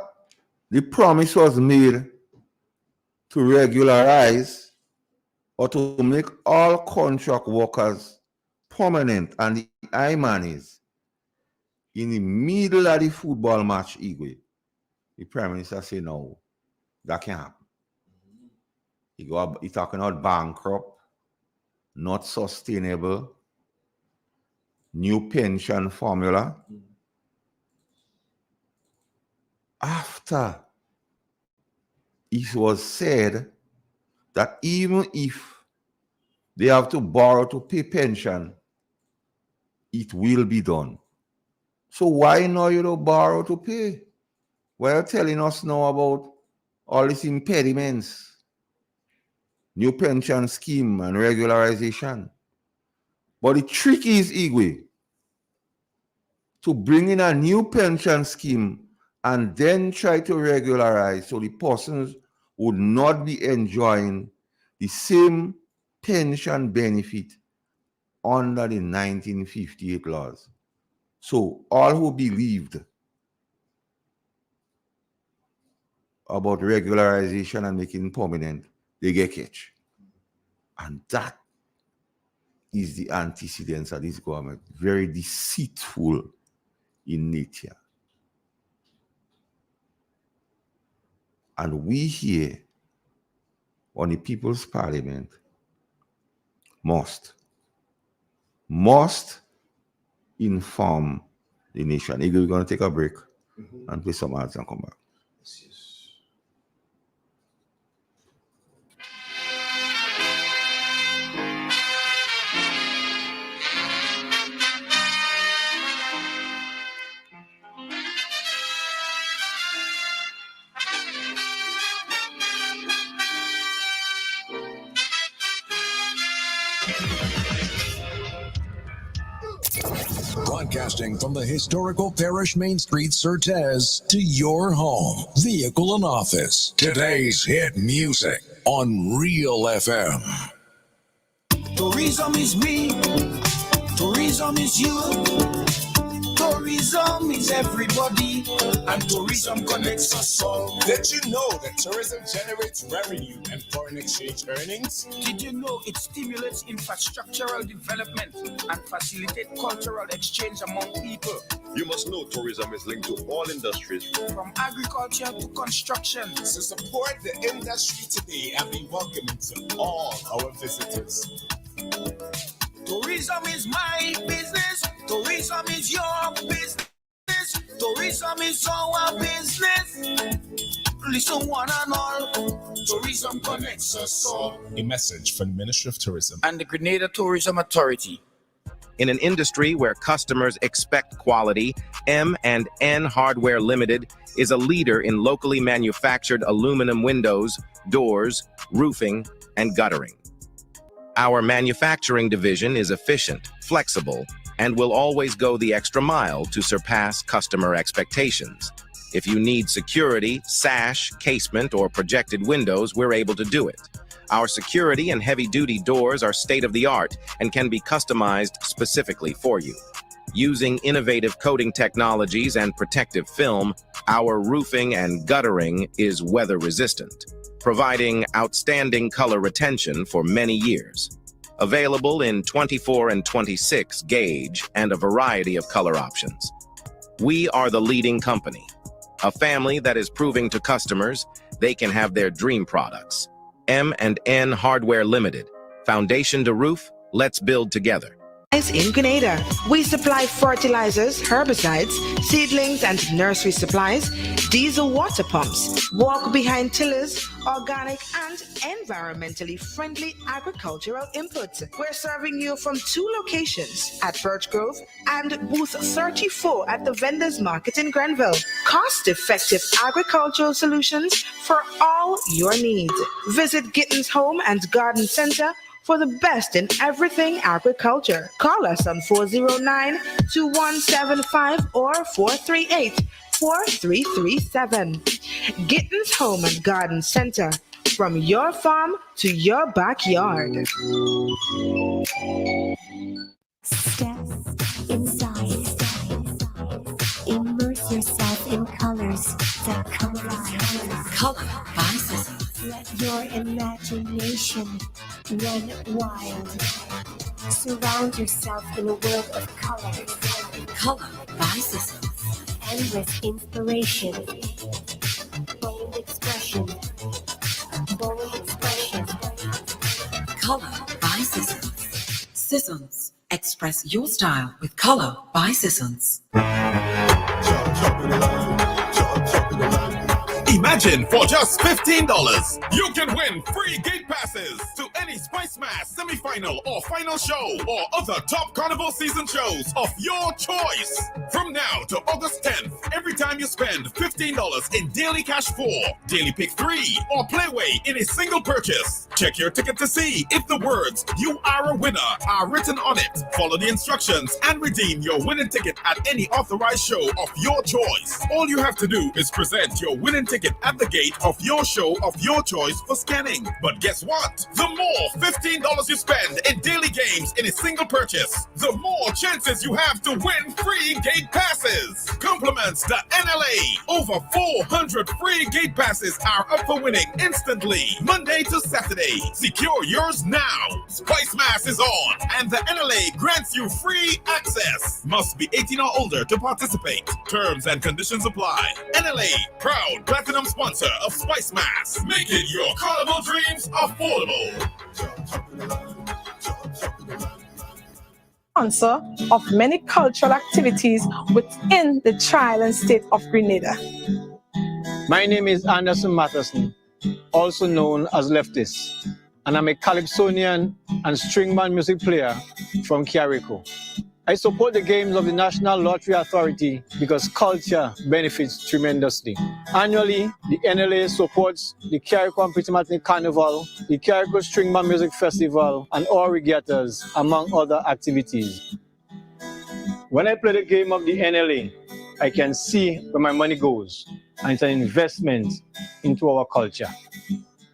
the promise was made to regularize or to make all contract workers permanent and the IMANIs in the middle of the football match, the Prime Minister said, no, that can't happen. He's talking about bankrupt, not sustainable, new pension formula. After it was said that even if they have to borrow to pay pension, it will be done. So why now you don't borrow to pay? Why are you telling us now about all these impediments? New pension scheme and regularization. But the trick is, Igwe, to bring in a new pension scheme and then try to regularize so the persons would not be enjoying the same pension benefit under the 1958 laws. So all who believed about regularization and making it permanent, they get catch. And that is the antecedents of this government, very deceitful in nature. And we here on the People's Parliament must inform the nation. We're going to take a break and play some ads and come back. Broadcasting from the historical Parish Main Street, Certez, to your home, vehicle, and office. Today's hit music on Real FM. Tourism is me. Tourism is you. Tourism is everybody, and tourism connects us all. Did you know that tourism generates revenue and foreign exchange earnings? Did you know it stimulates infrastructural development and facilitates cultural exchange among people? You must know tourism is linked to all industries, from agriculture to construction. So support the industry today and be welcoming to all our visitors. Tourism is my business. Tourism is your business. Tourism is our business. Listen, one and all. Tourism connects us all. A message from the Ministry of Tourism and the Grenada Tourism Authority. In an industry where customers expect quality, M&N Hardware Limited is a leader in locally manufactured aluminum windows, doors, roofing, and guttering. Our manufacturing division is efficient, flexible, and will always go the extra mile to surpass customer expectations. If you need security, sash, casement, or projected windows, we're able to do it. Our security and heavy-duty doors are state-of-the-art and can be customized specifically for you. Using innovative coating technologies and protective film, our roofing and guttering is weather-resistant, providing outstanding color retention for many years. Available in 24 and 26 gauge and a variety of color options. We are the leading company, a family that is proving to customers they can have their dream products. M&N Hardware Limited. Foundation to roof, let's build together. In Grenada, we supply fertilizers, herbicides, seedlings, and nursery supplies, diesel water pumps, walk-behind tillers, organic and environmentally friendly agricultural inputs. We're serving you from 2 locations at Birch Grove and booth 34 at the Vendors Market in Grenville. Cost-effective agricultural solutions for all your needs. Visit Gittins Home and Garden Center for the best in everything agriculture. Call us on 409-2175 or 438-4337. Gittins Home and Garden Center, from your farm to your backyard. Step inside. Immerse yourself in colors that colorize. Color biases. Let your imagination run wild. Surround yourself in a world of colors. Color biases. Endless inspiration. Bold expression. Bold expression. Color biases. Sissons. Express your style with Color by Sissons. Imagine for just $15, you can win free gate passes to any Spice Mass semi-final or final show or other top Carnival season shows of your choice. From now to August 10th, every time you spend $15 in Daily Cash 4, Daily Pick 3, or Playway in a single purchase, check your ticket to see if the words "You are a winner" are written on it. Follow the instructions and redeem your winning ticket at any authorized show of your choice. All you have to do is present your winning ticket at the gate of your show of your choice for scanning. But guess what? The more $15 you spend in daily games in a single purchase, the more chances you have to win free gate passes. Compliments the NLA. Over 400 free gate passes are up for winning instantly, Monday to Saturday. Secure yours now. Spice Mass is on, and the NLA grants you free access. Must be 18 or older to participate. Terms and conditions apply. NLA, proud platinum sponsor of Spice Mass. Make it your carnival dreams affordable. Sponsor of many cultural activities within the island state of Grenada. My name is Anderson Matheson, also known as Leftist, and I'm a calypsonian and stringman music player from Carrico. I support the games of the National Lottery Authority because culture benefits tremendously. Annually, the NLA supports the Carrico and Pitamatic Carnival, the Carrico Stringman Music Festival, and all regattas, among other activities. When I play the game of the NLA, I can see where my money goes, and it's an investment into our culture.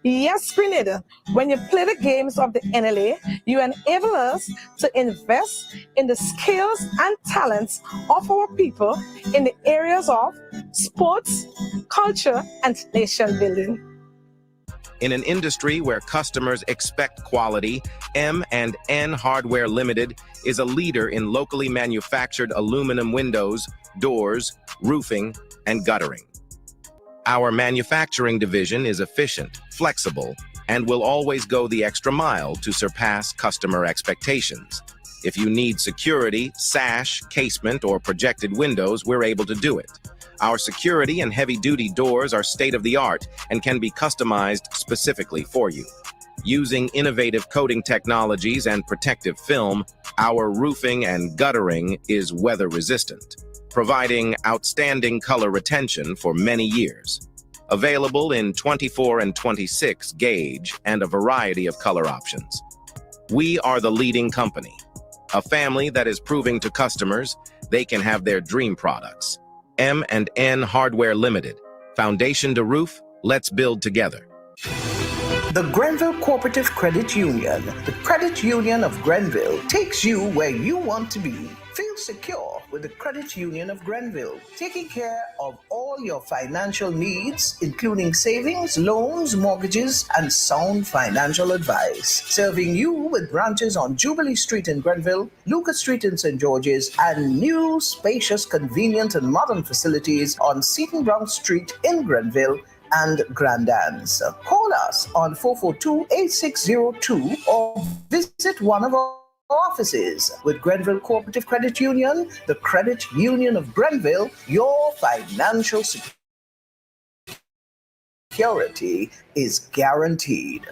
Yes, Grenada, when you play the games of the NLA, you enable us to invest in the skills and talents of our people in the areas of sports, culture, and nation building. In an industry where customers expect quality, M&N Hardware Limited is a leader in locally manufactured aluminum windows, doors, roofing, and guttering. Our manufacturing division is efficient, flexible, and will always go the extra mile to surpass customer expectations. If you need security, sash, casement, or projected windows, we're able to do it. Our security and heavy-duty doors are state-of-the-art and can be customized specifically for you. Using innovative coating technologies and protective film, our roofing and guttering is weather-resistant, providing outstanding color retention for many years. Available in 24 and 26 gauge and a variety of color options. We are the leading company, a family that is proving to customers they can have their dream products. M&N Hardware Limited. Foundation to roof, let's build together. The Grenville Cooperative Credit Union, the credit union of Grenville, takes you where you want to be. Feel secure with the Credit Union of Grenville, taking care of all your financial needs, including savings, loans, mortgages, and sound financial advice. Serving you with branches on Jubilee Street in Grenville, Lucas Street in St. George's, and new, spacious, convenient, and modern facilities on Seton Brown Street in Grenville and Grand Anse. Call us on 442-8602 or visit one of our offices. With Grenville Cooperative Credit Union, the Credit Union of Grenville, your financial security is guaranteed.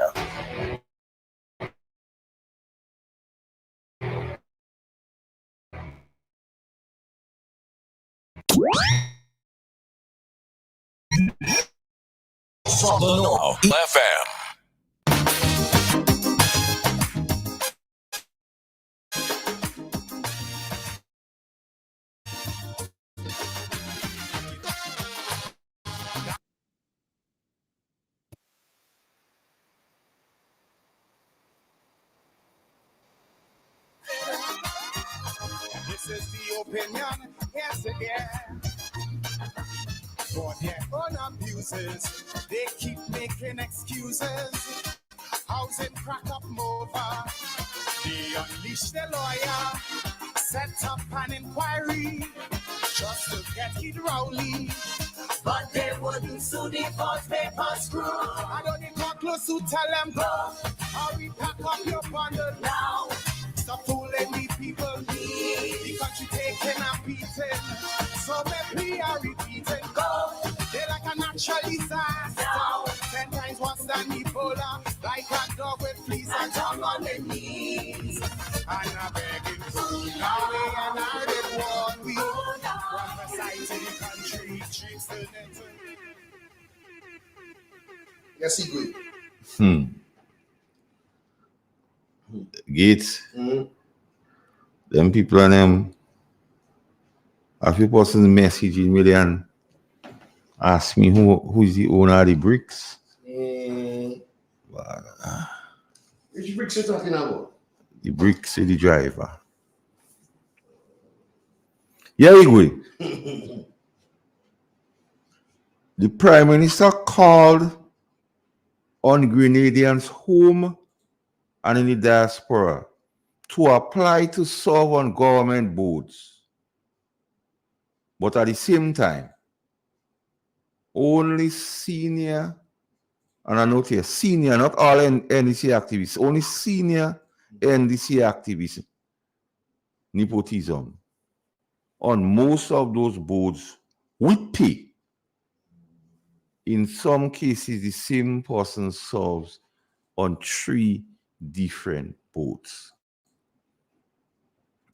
From the North FM. This is the opinion, yes again. For their own abuses, they keep making excuses. Housing crack up over. They unleash their lawyer, set up an inquiry just to get it Rowley. But they wouldn't sue the false paper screw. I don't need more close to tell them go. Hurry, pack up your bundle now. Stop fooling the people. The country taking a beating. So maybe I repeat it. Go. They like a natural disaster. 10 times worse than Ebola. Like a dog with fleas and tongue on the knees. And I'm begging food now and I did what we prophesy to the country. Tricks the net. Yes, he good. Gates. Them people and them. A few persons messaging me and ask me who is the owner of the bricks. Which bricks you talking about? The bricks is the driver. Yeah, Igwe. The Prime Minister called on Grenadians home and in the diaspora to apply to serve on government boards. But at the same time, only senior, and I note here, senior, not all NDC activists, only senior NDC activists, nepotism on most of those boards with pay. In some cases, the same person serves on 3 different boards.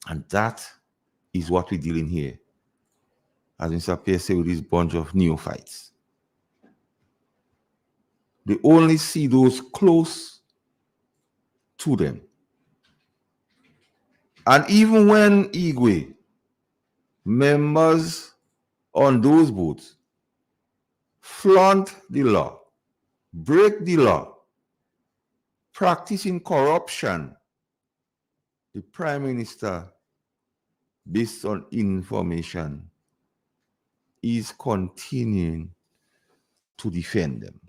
And that is what we're dealing here, as Mr. Pierce said, with this bunch of neophytes. They only see those close to them. And even when Igwe, members on those boards, flaunt the law, break the law, practicing corruption, the Prime Minister, based on information, is continuing to defend them.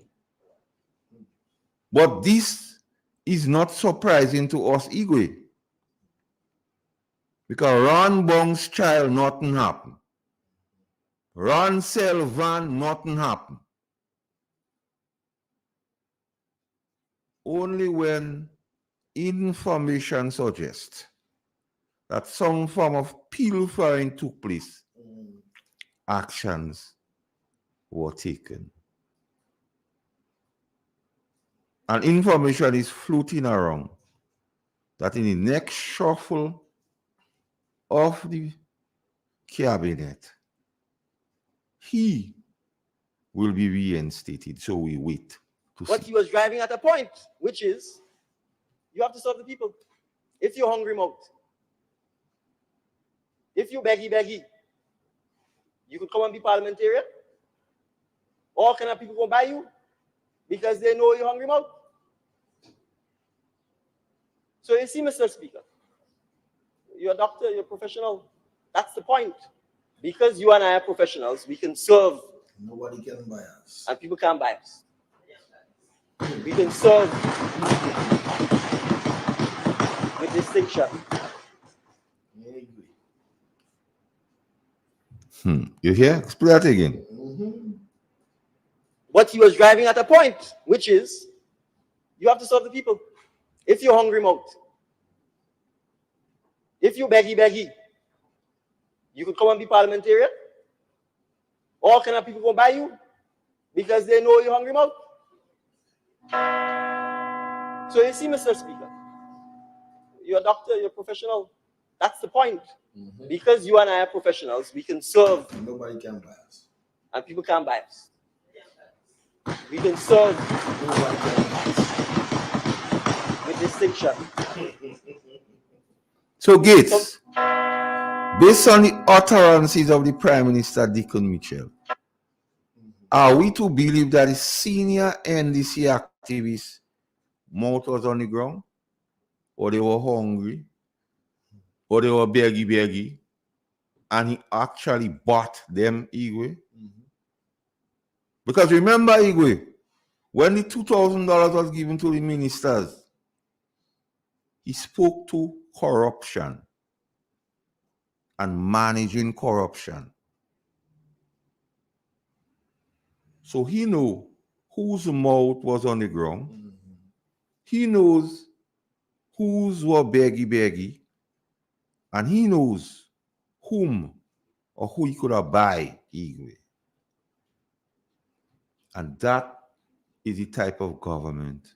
But this is not surprising to us, Igwe. Because Ron Bong's child, nothing happened. Ron sell van, nothing happened. Only when information suggests that some form of pilfering took place, actions were taken. And information is floating around that in the next shuffle of the cabinet, he will be reinstated. So we wait to But see. he was driving at a point, which is, you have to serve the people. If you're hungry mouth, if you beggy, you could come and be parliamentarian. All kind of people go buy you because they know you're hungry mouth. So you see, Mr. Speaker, you're a doctor, you're a professional. That's the point. Because you and I are professionals, we can serve. Nobody can buy us. And people can't buy us. We can serve with distinction. You hear? Explain that again. But he was driving at a point, which is, you have to serve the people. If you're hungry mouth, if you beggy, you could come and be parliamentarian. All kind of people go buy you because they know you're hungry mouth. So you see, Mr. Speaker, you're a doctor, you're a professional. That's the point. Because you and I are professionals, we can serve. Nobody can buy us. And people can't buy us. We can serve. Nobody can buy us. With distinction. So Gates, based on the utterances of the Prime Minister Deacon Mitchell, are we to believe that the senior NDC activists' mouth was on the ground? Or they were hungry? Or they were beggy, and he actually bought them, Igwe? Because remember, Igwe, when the $2,000 was given to the ministers, he spoke to corruption and managing corruption. So he knew whose mouth was on the ground. He knows whose were beggy, and he knows whom or who he could have buy Igwe. And that is the type of government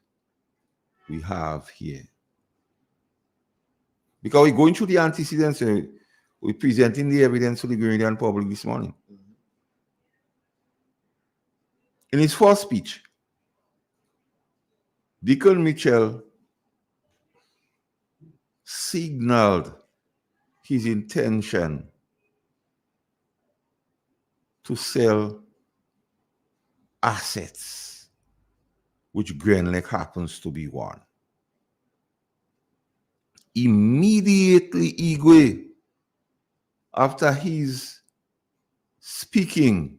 we have here. Because we're going through the antecedents, we're presenting the evidence to the Grenadian public this morning. In his first speech, Deacon Mitchell signaled his intention to sell assets, which Grenlec happens to be one. Immediately, Igwe, after his speaking,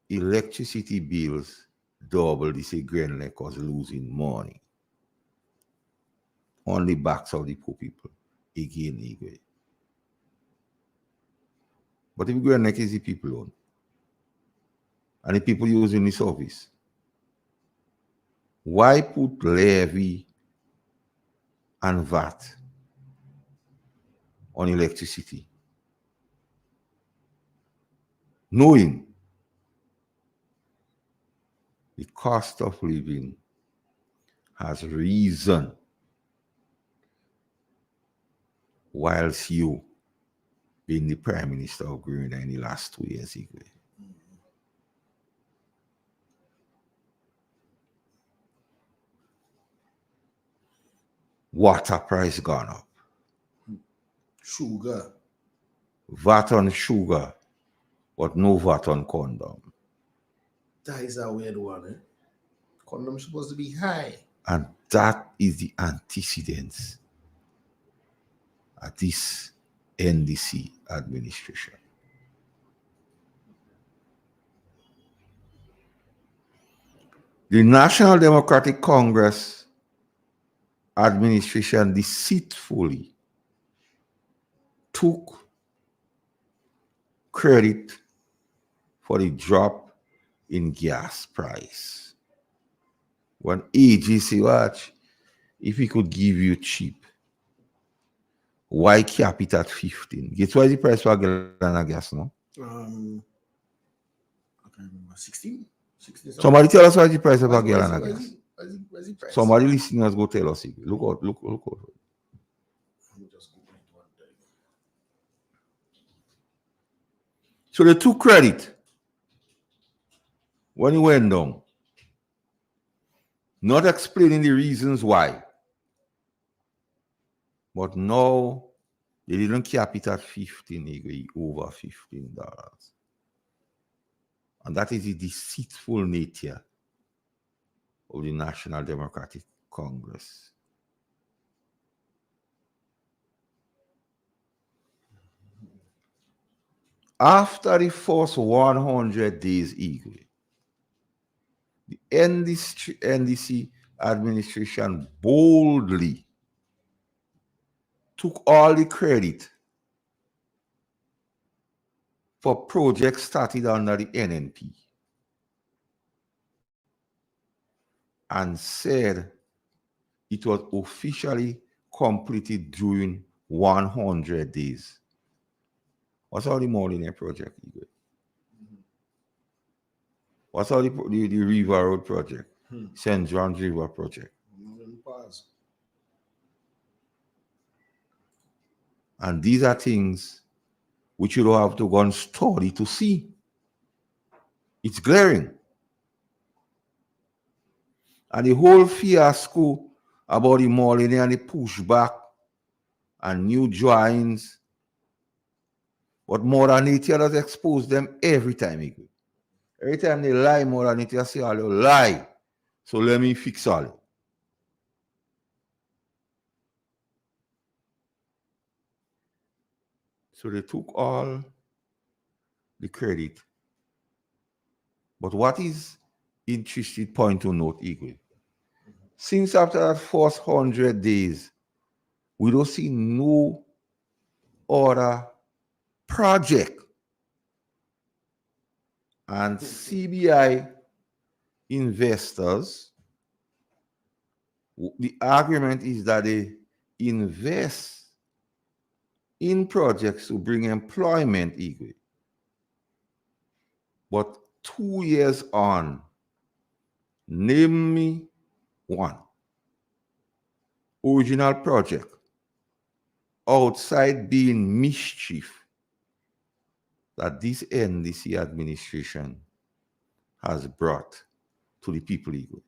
electricity bills doubled. They say Grenlec was losing money on the backs of the poor people. Again, Igwe. But if Grenlec is the people own, and the people using the service, why put levy and VAT on electricity? Knowing the cost of living has risen whilst you being the Prime Minister of Grenada in the last 2 years. Water price gone up. Sugar. VAT on sugar, but no VAT on condom. That is a weird one, eh? Condom supposed to be high. And that is the antecedents at this NDC administration. The National Democratic Congress administration deceitfully took credit for the drop in gas price. When AGC watch, if we could give you cheap, why cap it at 15? Guess why the price for a gallon of gas now? I can't remember. 16? 16 Somebody tell us why the price of a gallon of why gas. is it price? Somebody listening us go tell us. Look out. Let me just Google it one time. So they took credit when it went down, not explaining the reasons why. But now they didn't cap it at 15, over $15. And that is the deceitful nature of the National Democratic Congress. After the first 100 days, the NDC administration boldly took all the credit for projects started under the NNP and said it was officially completed during 100 days. What's all the Molina project? What's all the River Road project? St. John's River project. And these are things which you don't have to go and study to see. It's glaring. And the whole fiasco about the Molina and the pushback and new joins, but Mother Nature does expose them every time. Every time they lie, Mother Nature say, "Oh, lie. So let me fix all it." So they took all the credit. But what is interesting point to note, Igwe? Since after that first 100 days, we don't see no other project. And CBI investors, the argument is that they invest in projects to bring employment, Igwe. But 2 years on, name me one original project outside being mischief that this NDC administration has brought to the people ego.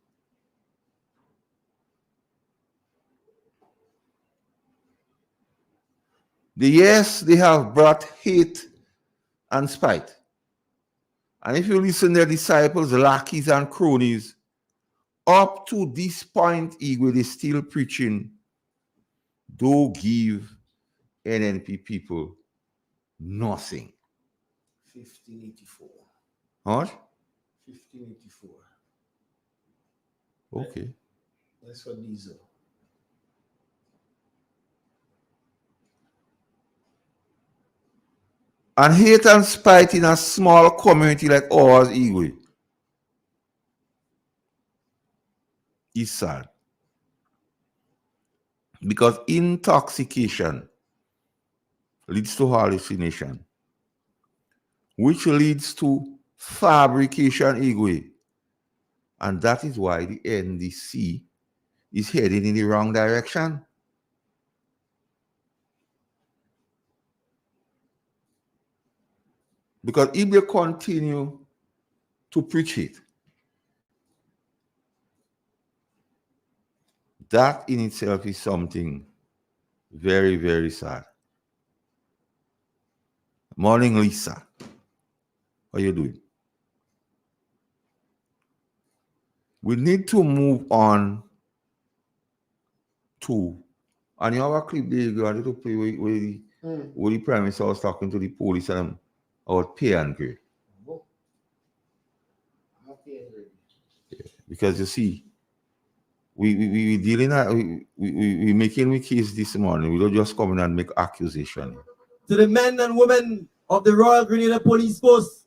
Yes, they have brought hate and spite. And if you listen to their disciples, lackeys and cronies, up to this point, ego, they still preaching, don't give NNP people nothing. 1584. How much? 1584. Okay. That's for diesel. And hate and spite in a small community like ours, Igwe, is sad. Because intoxication leads to hallucination, which leads to fabrication, Igwe. And that is why the NDC is heading in the wrong direction. Because if they continue to preach it, that in itself is something very, very sad. Morning, Lisa. How are you doing? We need to move on to, and you have a clip there you wanted to play where the Prime Minister was talking to the police and about pay and grade. Because you see, we dealing we making a case this morning. We don't just come in and make accusation. To the men and women of the Royal Grenada Police Force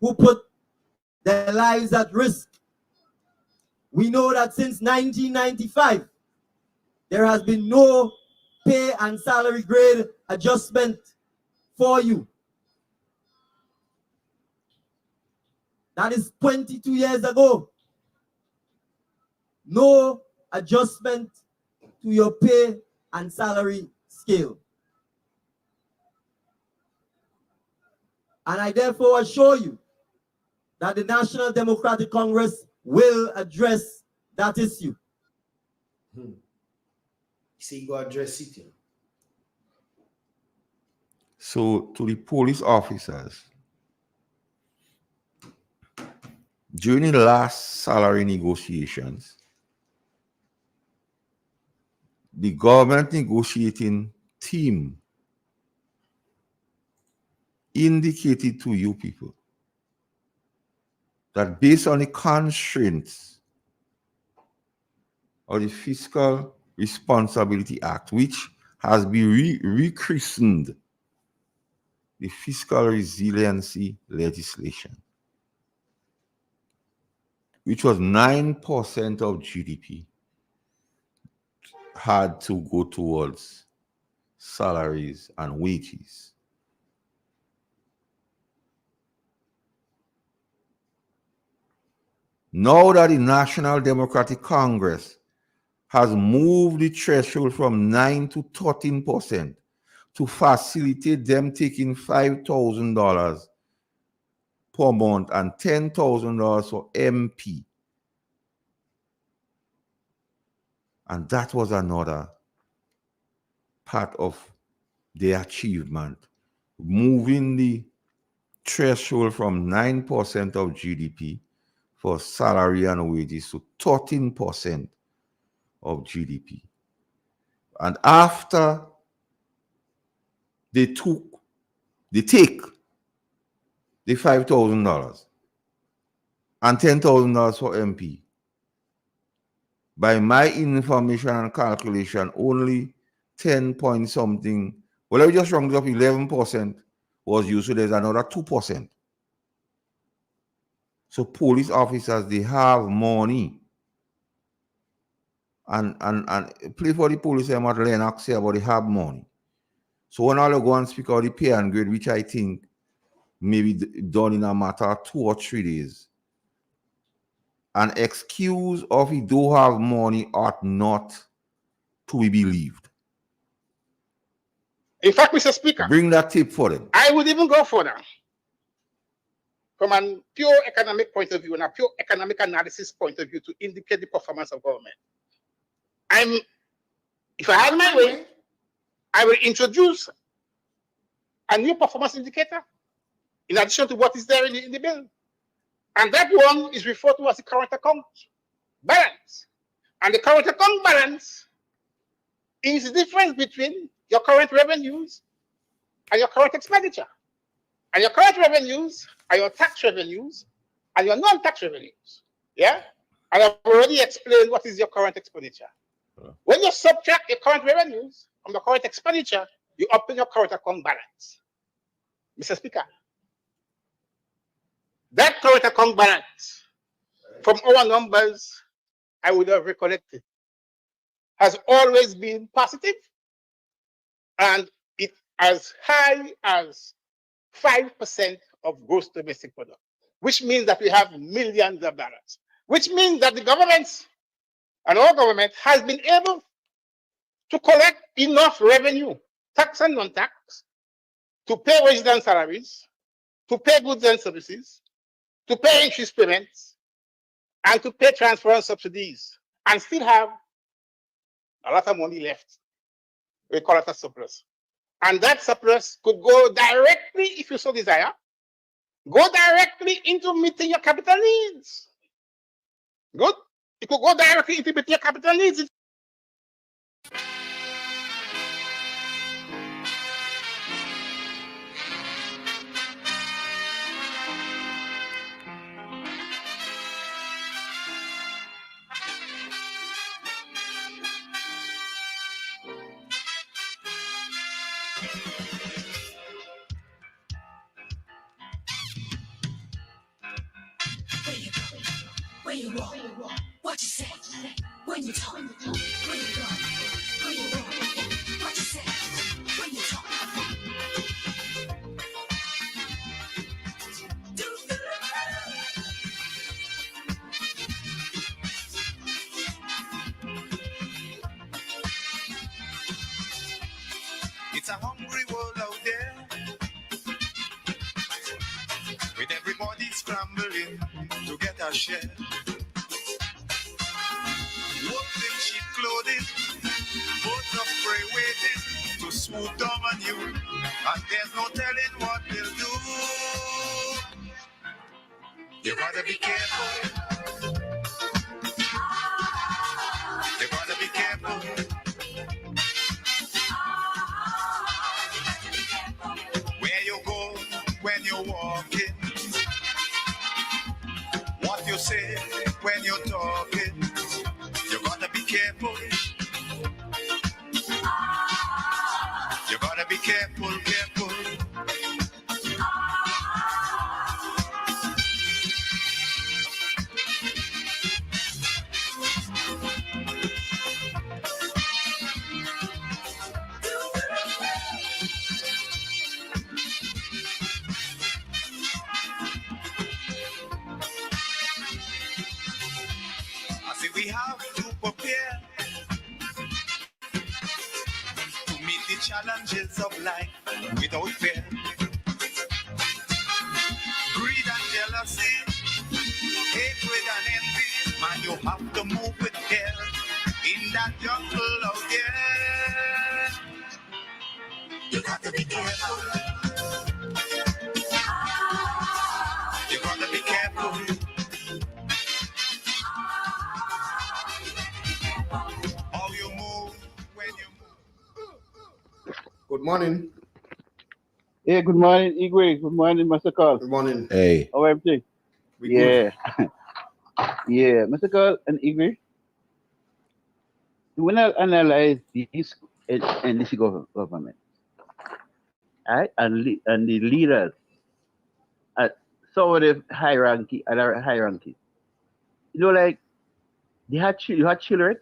who put their lives at risk, we know that since 1995, there has been no pay and salary grade adjustment for you. That is 22 years ago. No adjustment to your pay and salary scale. And I therefore assure you that the National Democratic Congress will address that issue. See, go address it. You know. So to the police officers, during the last salary negotiations, the government negotiating team indicated to you people that based on the constraints of the Fiscal Responsibility Act, which has been rechristened the Fiscal Resiliency Legislation, which was 9% of GDP, had to go towards salaries and wages. Now that the National Democratic Congress has moved the threshold from 9 to 13% to facilitate them taking $5,000 per month and $10,000 for MP. And that was another part of the achievement, moving the threshold from 9% of GDP for salary and wages to 13% of GDP. And after they take the $5,000 and $10,000 for MP, by my information and calculation, only 10 point something, well, I just rounded up 11% was used, so there's another 2%. So police officers, they have money. And play for the police, I'm what Lennox say about they have money. So when I go and speak about the pay and grade, which I think maybe done in a matter of 2 or 3 days. An excuse of he do have money ought not to be believed. In fact, Mr. Speaker, bring that tip for them. I would even go further. From a pure economic point of view and a pure economic analysis point of view to indicate the performance of government. If I had my way, I will introduce a new performance indicator in addition to what is there in the bill. And that one is referred to as the current account balance. And the current account balance is the difference between your current revenues and your current expenditure. And your current revenues are your tax revenues and your non-tax revenues. Yeah? And I've already explained what is your current expenditure. When you subtract your current revenues from the current expenditure, you obtain your current account balance. Mr. Speaker, that current account balance, from our numbers I would have recollected, has always been positive, and it as high as 5% of gross domestic product, which means that we have millions of dollars, which means that the government and our government has been able to collect enough revenue, tax and non-tax, to pay wages and salaries, to pay goods and services, to pay interest payments, and to pay transfer and subsidies, and still have a lot of money left. We call it a surplus. And that surplus could go directly, if you so desire, go directly into meeting your capital needs. Good? It could go directly into meeting your capital needs. Where you walk, what you say, when you talk, where you go, where you walk, what you say, when you talk. It's a hungry world out there, with everybody scrambling to get a share. Wolves in sheep clothing, boats of prey waiting to swoop down on you, and there's no telling what they'll do. You gotta be careful. You gotta be careful. Where you go when you're walking, what you say when you're talking, you gotta be careful. You gotta be careful, careful. I say we have to prepare to meet the challenges of life without fear. Greed and jealousy, hatred and envy, man, you have to move with care in that jungle out there. You got to be careful. You got to be careful. How you move when you move. Good morning. Hey, good morning, Igwe. Good morning, Mr. Carl. Good morning. Hey. How everything? Yeah. Yeah, Mr. Carl and Igwe. When I analyze this and this government, right, and the leaders at some of the hierarchy, you know, like you had children,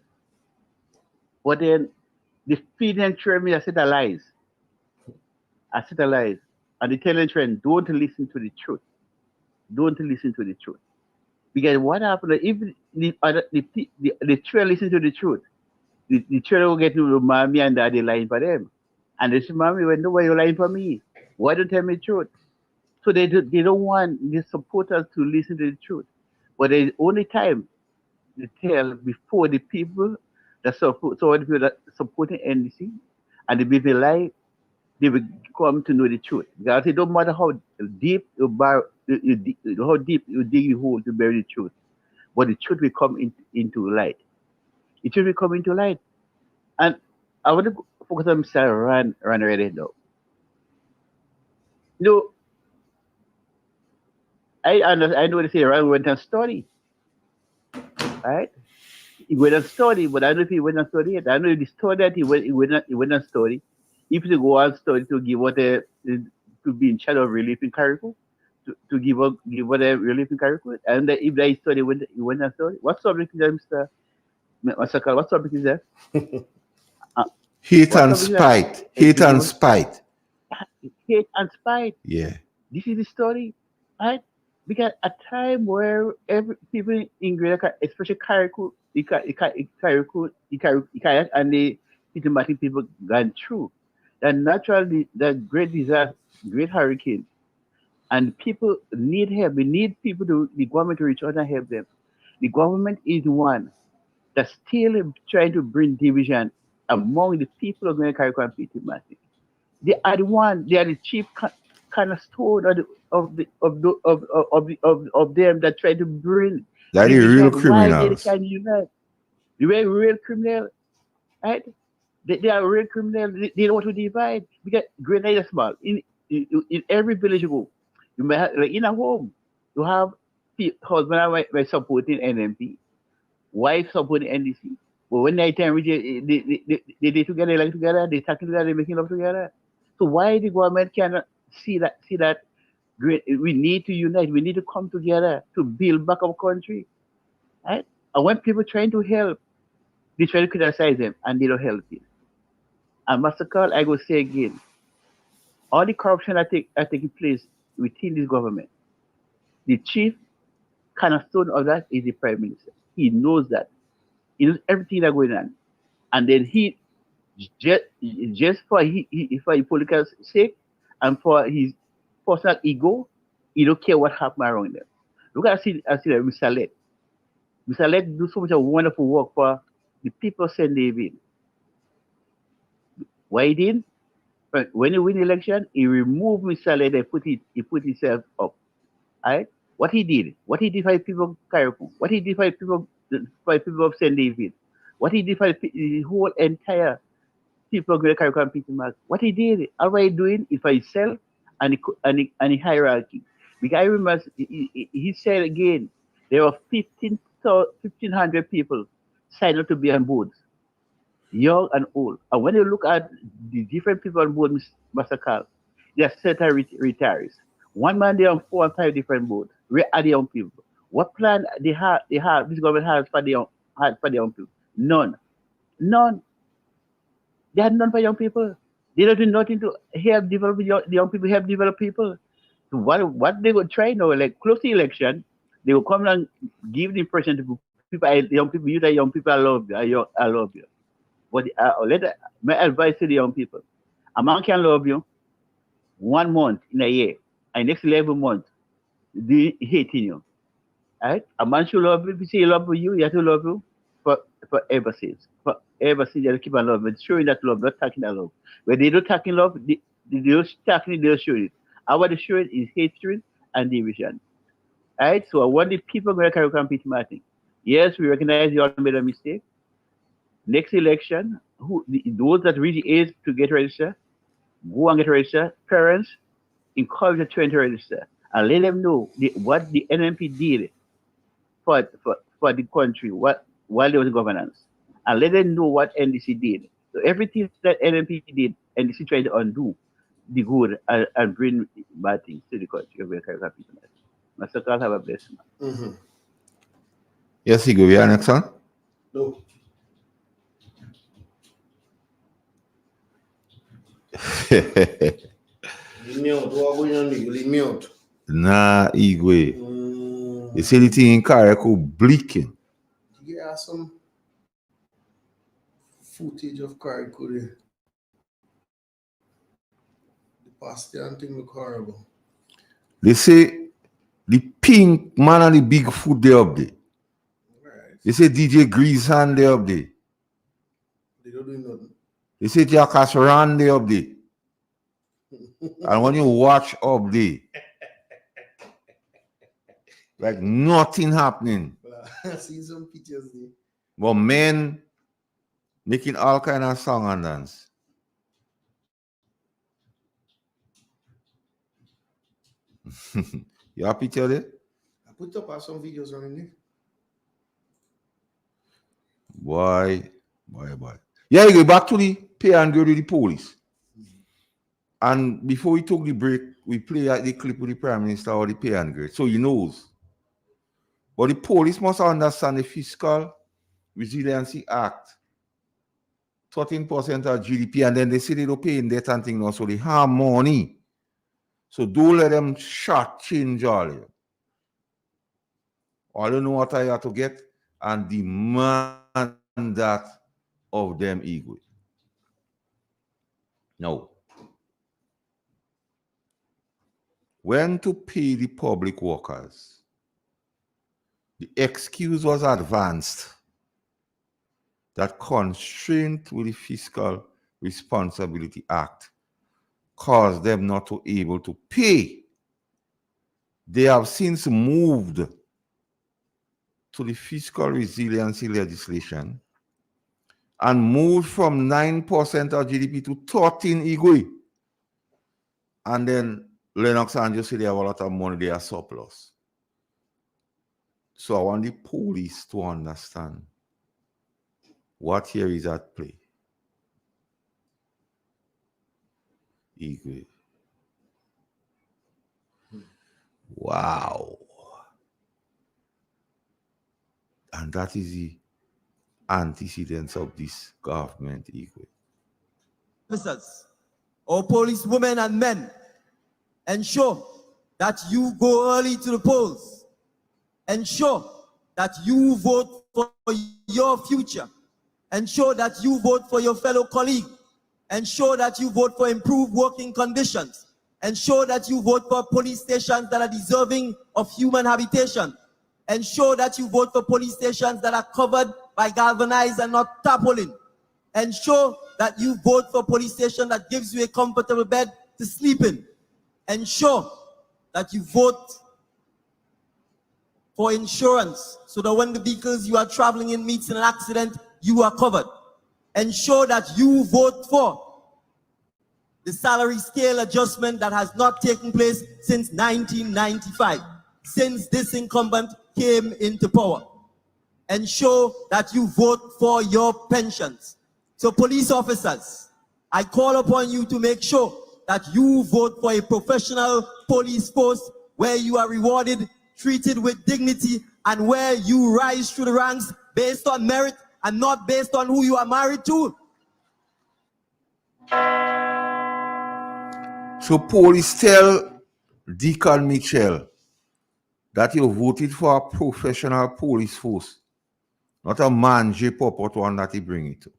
but then the feeding and training, I said a lies. and the talent trend, don't listen to the truth. Don't listen to the truth. Because what happened if the children listen to the truth, the children will get to mommy and daddy lying for them. And they say, mommy, when nobody lying for me, why don't tell me the truth? So they don't want the supporters to listen to the truth. But there's only time to tell before the people that support, so the people that supporting NDC and the people lie, they will come to know the truth. Because it don't matter how deep how deep you dig the hole to bury the truth, but the truth will come into light. It should be coming to light. And I want to focus on Mr. Ran already now. You know, I know they say Ran went and study, right? He went and study, but I don't know if he went and study it. I know the story that he went and study. If you go and study to give what to be in charge of relief in Carrico, to give what a relief in Carrico, and if they study, he went and study. What subject is that, Mr. Masakal? What subject is that? Hate and spite. Hate and spite. Hate and spite. Yeah. This is the story, right? Because a time where every people in Greater, especially Carrico, and the diplomatic people gone through, that naturally the great disaster, great hurricane, and people need help. We need people the government to reach out and help them. The government is one that's still trying to bring division among the people of Greater Carrico and diplomatic. They are the one. They are the chief cornerstone of them that try to bring That the real why they criminals. can unite. They were real criminal, right? They are real criminal. They don't want to divide because Grenada is small. In every village you go, you may have, like in a home, you have husband and wife supporting NMP, wife supporting NDC. But when they time they together, like together, they talking together, they making love together. So why the government cannot see that we need to unite, we need to come together to build back our country, right? And when people trying to help, they try to criticize them and they don't help it. And Master Carl, I go say again, all the corruption that taking place within this government, the chief cornerstone of that is the prime minister. He knows that. He knows everything that's going on. And then he just for his political sake and for his personal ego, he don't care what happened around them. Look at Mr. Lett. Mr. Lett do so much of wonderful work for the people of St. David. Why he did? When he win the election, he removed Mr. Lett and he put himself up. Right? What he did for the people of Carrico, what he did for the people of St. David, what he did for the whole entire people of Greater Carrico and Peter Mark. What he did, all he doing is for himself and the hierarchy. Because I remember he said again, there were 1,500 people signed up to be on boards, young and old. And when you look at the different people on board, Mr. Carl, there are certain retirees. One man they on 4 and 5 different boards. Where are the young people? What plan they have this government has for the young people? None. They had none for young people. They don't do nothing to help develop the young people, help develop people. So what they would try now, like close the election, they will come and give the impression to people, young people, you that young people, I love you, I love you. But my advice to the young people, a man can love you 1 month in a year, and next 11 months, they hating you. Right? A man should love you. If he say he love you, he has to love you forever since. Forever since, you have to keep on love. But showing that love, not talking that love. When they don't talking love, they don't talking, they'll show it. And what they show it is hatred and division. Right? So I want the people going to compete Martin. Yes, we recognize you all made a mistake. Next election, those that really age to get registered, go and get registered. Parents, encourage the children to register. And let them know what the NMP did for the country while there was governance. And let them know what NDC did. So everything that NMP did, NDC tried to undo the good and bring bad things to the country. Mr. Carl, have a blessing. Mm-hmm. Yes, Igor, we are next one. No. me out. What going on? You leave me out. Nah, Igwe. You see the thing in Carrico bleaking. You have some footage of Carrico there. The Bastian thing look horrible. They say the pink man and the big foot there up there. Right. They say DJ Grease hand there up there. They don't do nothing. They say Jackass Ran there up there. And when you watch up there, like nothing happening. I see some pictures there. But men making all kind of song and dance. You have a picture there? I put up some videos on there. Boy. Yeah, you go back to the pay and go to the police. And before we took the break, we play the clip with the Prime Minister or the pay and grade. So he knows. But the police must understand the Fiscal Resiliency Act. 13% of GDP, and then they say they don't pay in debt and things now, so they have money. So don't let them short change all you. All you know what I have to get and demand that of them ego. Now, when to pay the public workers, the excuse was advanced that constraint with the Fiscal Responsibility Act caused them not to able to pay. They have since moved to the fiscal resiliency legislation and moved from 9% of GDP to 13 igwe. And then Lennox and you say they have a lot of money, they are surplus. So I want the police to understand what here is at play. Igwe. Wow. And that is the antecedents of this government, Igwe. Officers, or policewomen and men, ensure that you go early to the polls. Ensure that you vote for your future. Ensure that you vote for your fellow colleague. Ensure that you vote for improved working conditions. Ensure that you vote for police stations that are deserving of human habitation. Ensure that you vote for police stations that are covered by galvanized and not tarpaulin. Ensure that you vote for a police station that gives you a comfortable bed to sleep in. Ensure that you vote for insurance so that when the vehicles you are traveling in meets in an accident, you are covered. Ensure that you vote for the salary scale adjustment that has not taken place since 1995, since this incumbent came into power. Ensure that you vote for your pensions. So police officers, I call upon you to make sure that you vote for a professional police force where you are rewarded, treated with dignity, and where you rise through the ranks based on merit and not based on who you are married to. So police tell Deacon Mitchell that you voted for a professional police force, not a man J Pop one that he bring it to.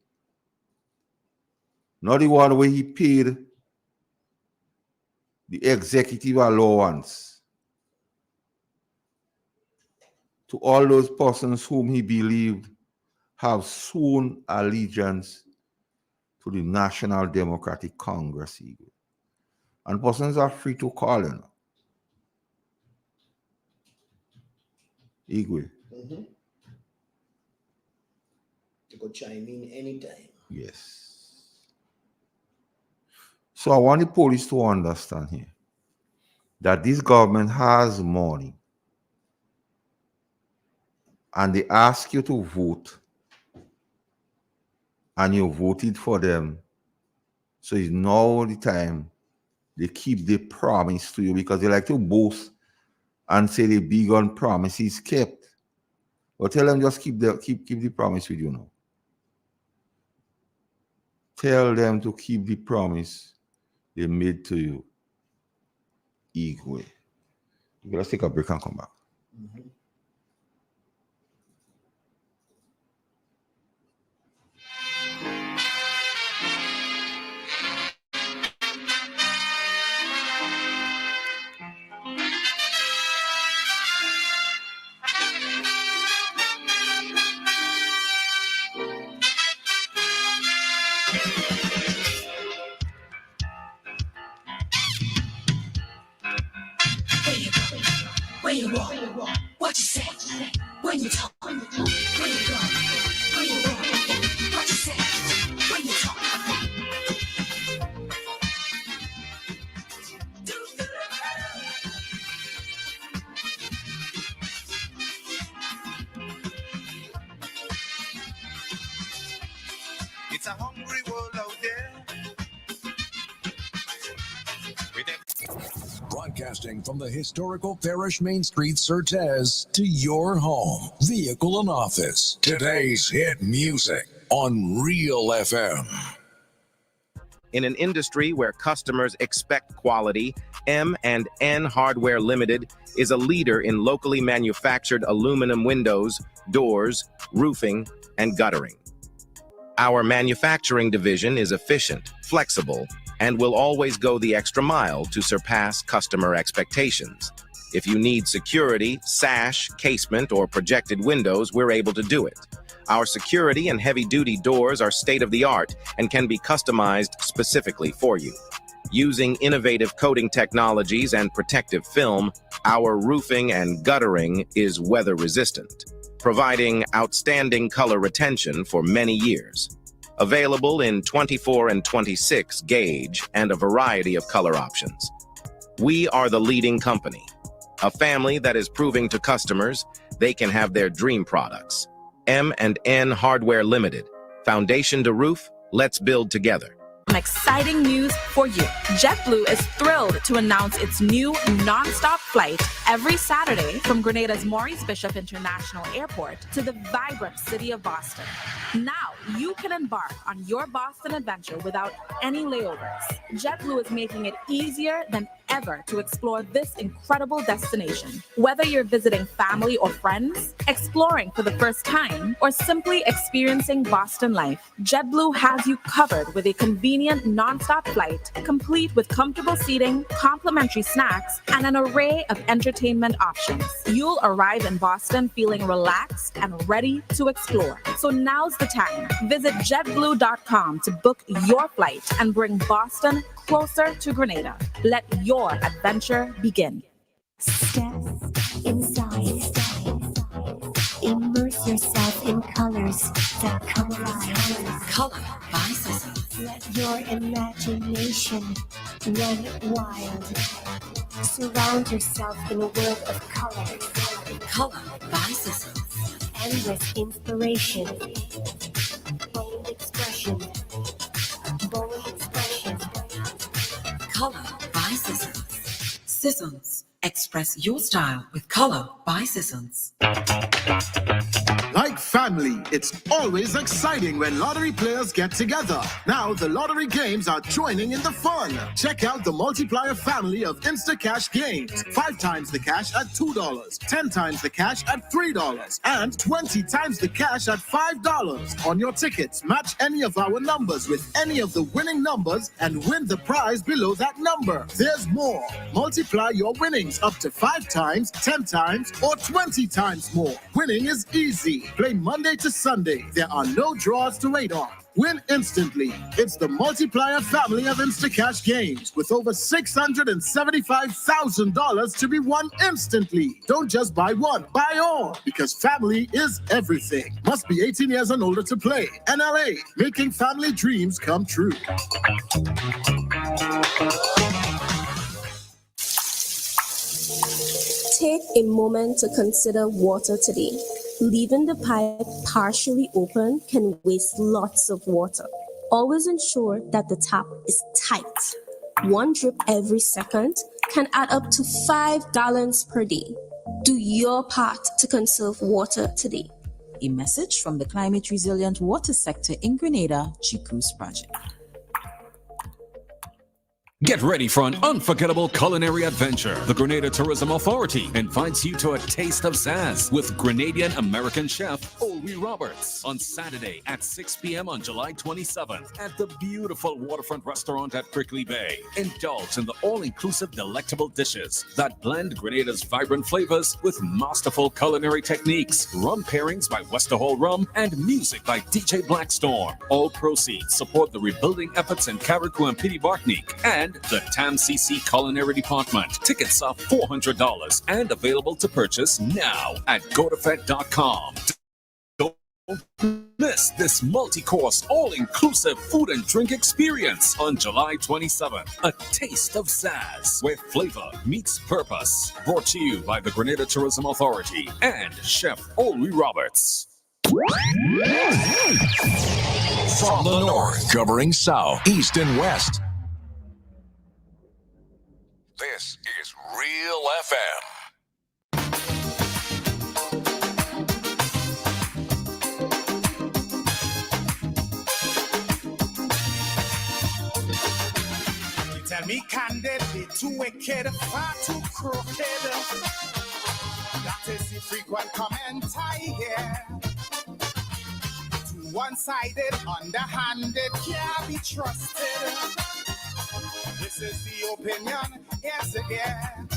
Not the one where he paid the executive allowance to all those persons whom he believed have sworn allegiance to the National Democratic Congress. And persons are free to call him. Igwe. Mm-hmm. You could chime in anytime. Yes. So I want the police to understand here that this government has money and they ask you to vote and you voted for them. So it's now the time they keep the promise to you because they like to boast and say they big on promises kept. But tell them just keep the promise with you now. Tell them to keep the promise they made to you. Igwe. Let's take a break and come back. Where you walk, what you say, when you talk, where you go, where you walk, what you say, when you talk. It's a hungry world out there. Broadcasting from the historical Parish Main Street, Certez, to your home, vehicle, and office. Today's hit music on Real FM. In an industry where customers expect quality, M&N Hardware Limited is a leader in locally manufactured aluminum windows, doors, roofing, and guttering. Our manufacturing division is efficient, flexible, and will always go the extra mile to surpass customer expectations. If you need security, sash, casement, or projected windows, we're able to do it. Our security and heavy-duty doors are state-of-the-art and can be customized specifically for you. Using innovative coating technologies and protective film, our roofing and guttering is weather-resistant, providing outstanding color retention for many years. Available in 24 and 26 gauge and a variety of color options. We are the leading company, a family that is proving to customers they can have their dream products. M&N Hardware Limited. Foundation to roof, let's build together. Some exciting news for you. JetBlue is thrilled to announce its new non-stop flight every Saturday from Grenada's Maurice Bishop International Airport to the vibrant city of Boston. Now you can embark on your Boston adventure without any layovers. JetBlue is making it easier than ever to explore this incredible destination. Whether you're visiting family or friends, exploring for the first time, or simply experiencing Boston life, JetBlue has you covered with a convenient non-stop flight, complete with comfortable seating, complimentary snacks, and an array of entertainment options. You'll arrive in Boston feeling relaxed and ready to explore. So now's the time. Visit JetBlue.com to book your flight and bring Boston closer to Grenada. Let your adventure begin. Step inside. Immerse yourself in colors that come alive. Color by Sissy. Let your imagination run wild. Surround yourself in a world of color. Color by Sissy. Endless inspiration. Bold expression. Bold expression. Color by Sissons. Sissons. Express your style with Color by Sissons. Like family, it's always exciting when lottery players get together. Now the lottery games are joining in the fun. Check out the multiplier family of Instacash games. 5 times the cash at $2, 10 times the cash at $3, and 20 times the cash at $5. On your tickets, match any of our numbers with any of the winning numbers and win the prize below that number. There's more. Multiply your winnings up to 5 times, 10 times, or 20 times more. Winning is easy. Play Monday to Sunday. There are no draws to wait on. Win instantly. It's the multiplier family of Instacash games with over $675,000 to be won instantly. Don't just buy one, buy all, because family is everything. Must be 18 years and older to play. NLA, making family dreams come true. Take a moment to consider water today. Leaving the pipe partially open can waste lots of water. Always ensure that the tap is tight. 1 drip every second can add up to 5 gallons per day. Do your part to conserve water today. A message from the Climate Resilient Water Sector in Grenada, GCRU's project. Get ready for an unforgettable culinary adventure. The Grenada Tourism Authority invites you to a taste of Zaz with Grenadian American chef Olwe Roberts on Saturday at 6 p.m. on July 27th at the beautiful waterfront restaurant at Prickly Bay. Indulge in the all-inclusive delectable dishes that blend Grenada's vibrant flavors with masterful culinary techniques, rum pairings by Westerhall Rum, and music by DJ Blackstorm. All proceeds support the rebuilding efforts in Carriacou and Pity Barkneek and the TAM CC Culinary Department. Tickets are $400 and available to purchase now at godafed.com. Don't miss this multi-course, all-inclusive food and drink experience on July 27th. A taste of Zaz, where flavor meets purpose. Brought to you by the Grenada Tourism Authority and Chef Olwe Roberts. From the north, covering south, east, and west. This is Real FM. You tell me candidly, too wicked, far too crooked. That is the frequent comment I hear. Too one-sided, underhanded, can't be trusted. This is the opinion, yes again.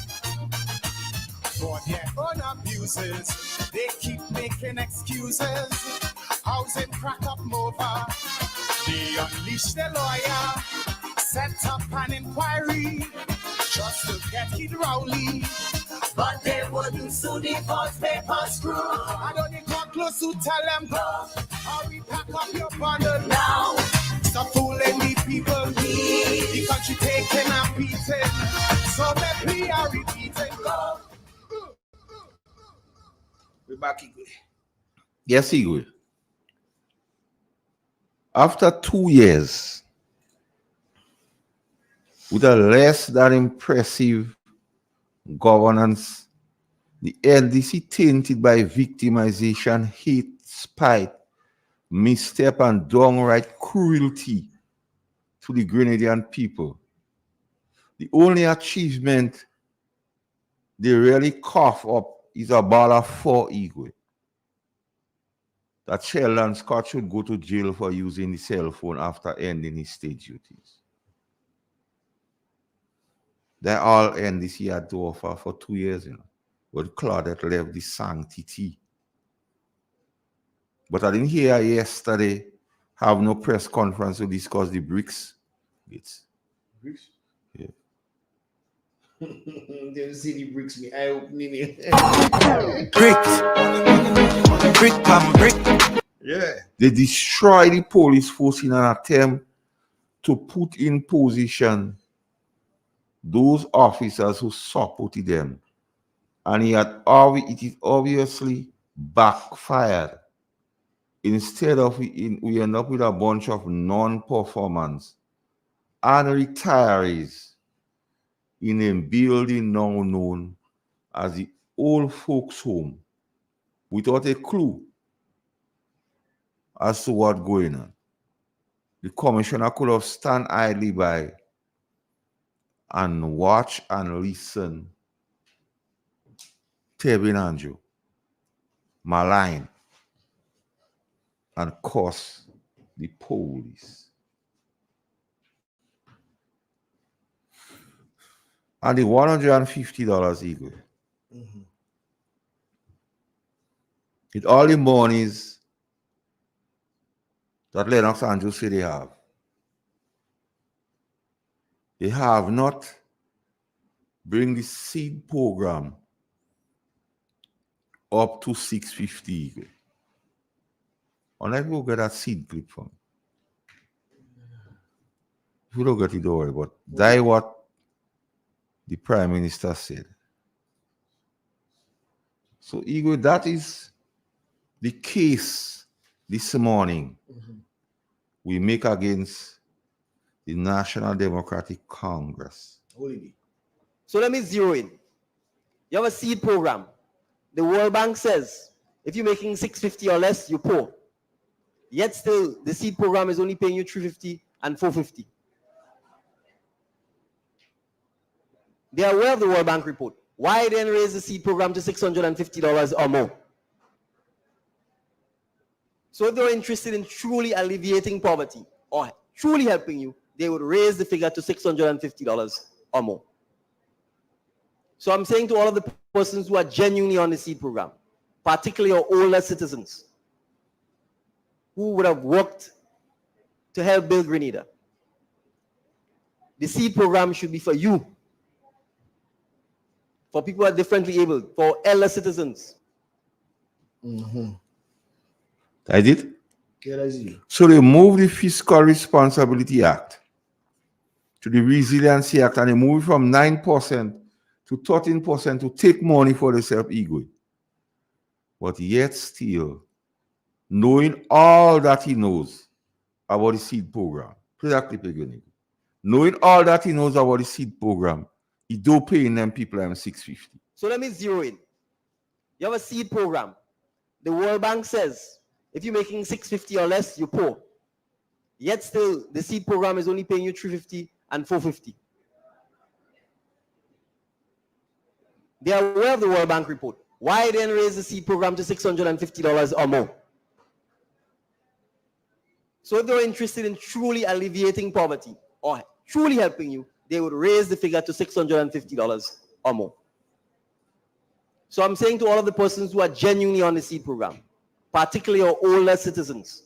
For their own abuses, they keep making excuses. Housing crack up over. They unleash the lawyer, set up an inquiry just to get Kid Rowley. But they wouldn't sue the false paper screw. I don't need come close to tell them go. Hurry, pack up your bundle now. Stop fooling the people. The country taking a beating. So maybe I repeat it. Go. We're back, Igwe. Yes, Igwe. After 2 years, with a less than impressive governance, the LDC tainted by victimization, hate, spite, misstep, and downright cruelty to the Grenadian people. The only achievement they really cough up is a $4 Igwe. That Sheldon Scott should go to jail for using the cell phone after ending his state duties. That all NDC had to offer for 2 years, But Claudette left the sanctity. But I didn't hear yesterday have no press conference to discuss the BRICS. BRICS? Yeah. They see the BRICS, me eye opening. Brick. Yeah. They destroy the police force in an attempt to put in position those officers who supported them. And it is obviously backfired. Instead of we end up with a bunch of non-performance and retirees in a building now known as the old folks home without a clue as to what's going on. The commissioner could have stand idly by and watch and listen. Tebin Anjo, malign, and curse the police. And the $150 Igwe. Mm-hmm. With all the monies that Lennox Andrew say they have not bring the seed program up to 650 Igwe. Unless we get that seed clip from. If we don't get it, don't worry, but that's what the Prime Minister said. So, Igwe, that is the case this morning we make against the National Democratic Congress. So let me zero in. You have a seed program. The World Bank says if you're making $650 or less, you're poor. Yet still, the seed program is only paying you $350 and $450. They are aware of the World Bank report. Why then raise the seed program to $650 or more? So if they're interested in truly alleviating poverty or truly helping you, they would raise the figure to $650 or more. So I'm saying to all of the persons who are genuinely on the seed program, particularly our older citizens who would have worked to help build Grenada, the seed program should be for you, for people who are differently able, for elder citizens. I did. Good as you. So they moved the Fiscal Responsibility Act to the Resiliency Act, and they moved from 9% to 13% to take money for themselves ego. But yet still, knowing all that he knows about the seed program, play that clip again. Knowing all that he knows about the seed program, he do paying them people $650. So let me zero in. You have a seed program. The World Bank says if you're making $650 or less, you're poor. Yet still, the seed program is only paying you $350 and $450. They are aware of the World Bank report. Why then raise the seed program to $650 or more? So if they're interested in truly alleviating poverty or truly helping you, they would raise the figure to $650 or more. So I'm saying to all of the persons who are genuinely on the seed program, particularly our older citizens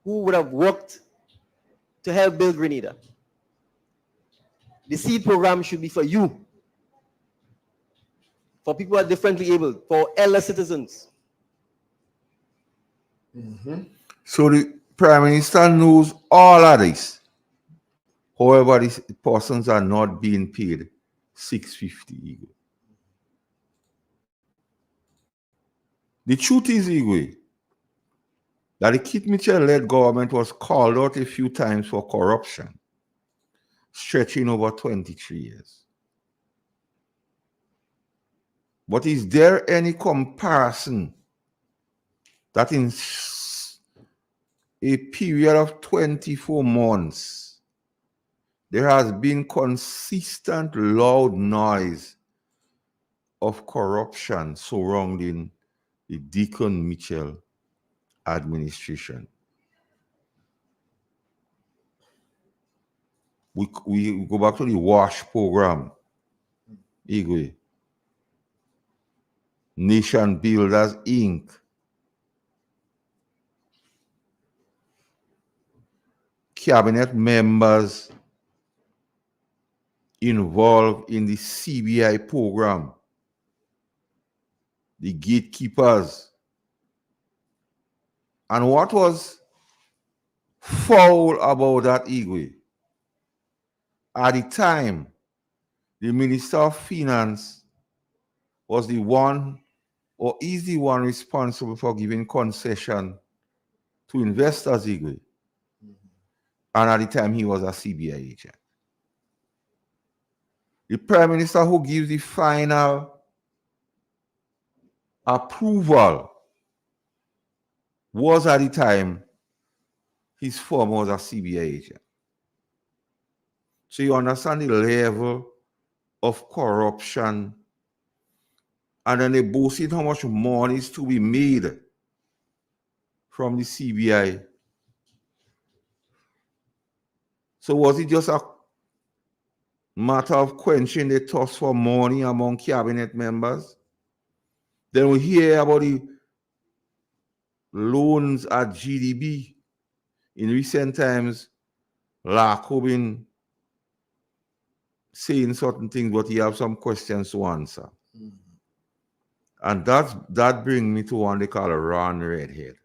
who would have worked to help build Grenada, the seed program should be for you, for people who are differently able, for elder citizens. So the Prime Minister knows all of this. However, these persons are not being paid $650. The truth is, Igwe, that the Kit Mitchell-led government was called out a few times for corruption, stretching over 23 years. But is there any comparison that in a period of 24 months, there has been consistent loud noise of corruption surrounding the Deacon Mitchell administration? We go back to the WASH program, Igwe. Nation Builders, Inc. Cabinet members involved in the CBI program, the gatekeepers. And what was foul about that, Igwe? At the time, the Minister of Finance was the one, or is the one, responsible for giving concession to investors, Igwe. And at the time, he was a CBI agent. The Prime Minister who gives the final approval was at the time, his firm was a CBI agent. So you understand the level of corruption, and then they boasted how much money is to be made from the CBI. So was it just a matter of quenching the thirst for money among cabinet members? Then we hear about the loans at GDB. In recent times, Larko been saying certain things, but he have some questions to answer. And that brings me to one they call a Ron Redhead.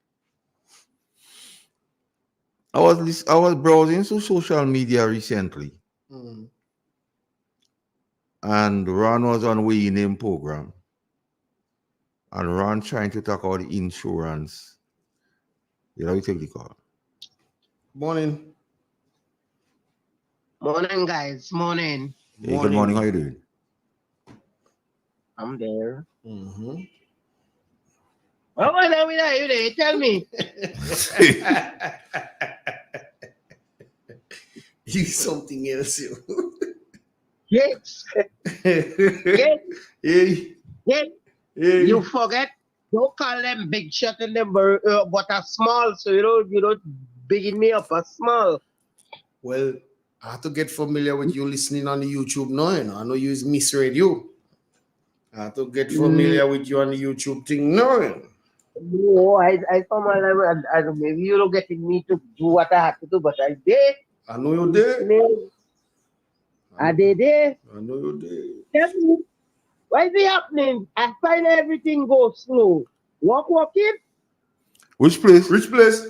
I was browsing through social media recently, and Ron was on Way Name program, and Ron trying to talk about the insurance. You know, you take the call. Morning. Morning, guys. Morning. Hey, good morning. How you doing? I'm there. What was that with you there? Tell me. You something else, you. Gates. Gates. Hey. Gates. Hey. You forget. Don't call them big shot in them, but a small. So you don't bigging me up a small. Well, I have to get familiar with you listening on the YouTube now. You know? I know you is Miss Radio. I have to get familiar with you on the YouTube thing now. You know? No, I saw my life, and maybe you don't getting me to do what I have to do, but I did. I know you did. I did it. I know you did. Tell me, why is it happening? I find everything goes slow. Walking? Which place? Which place?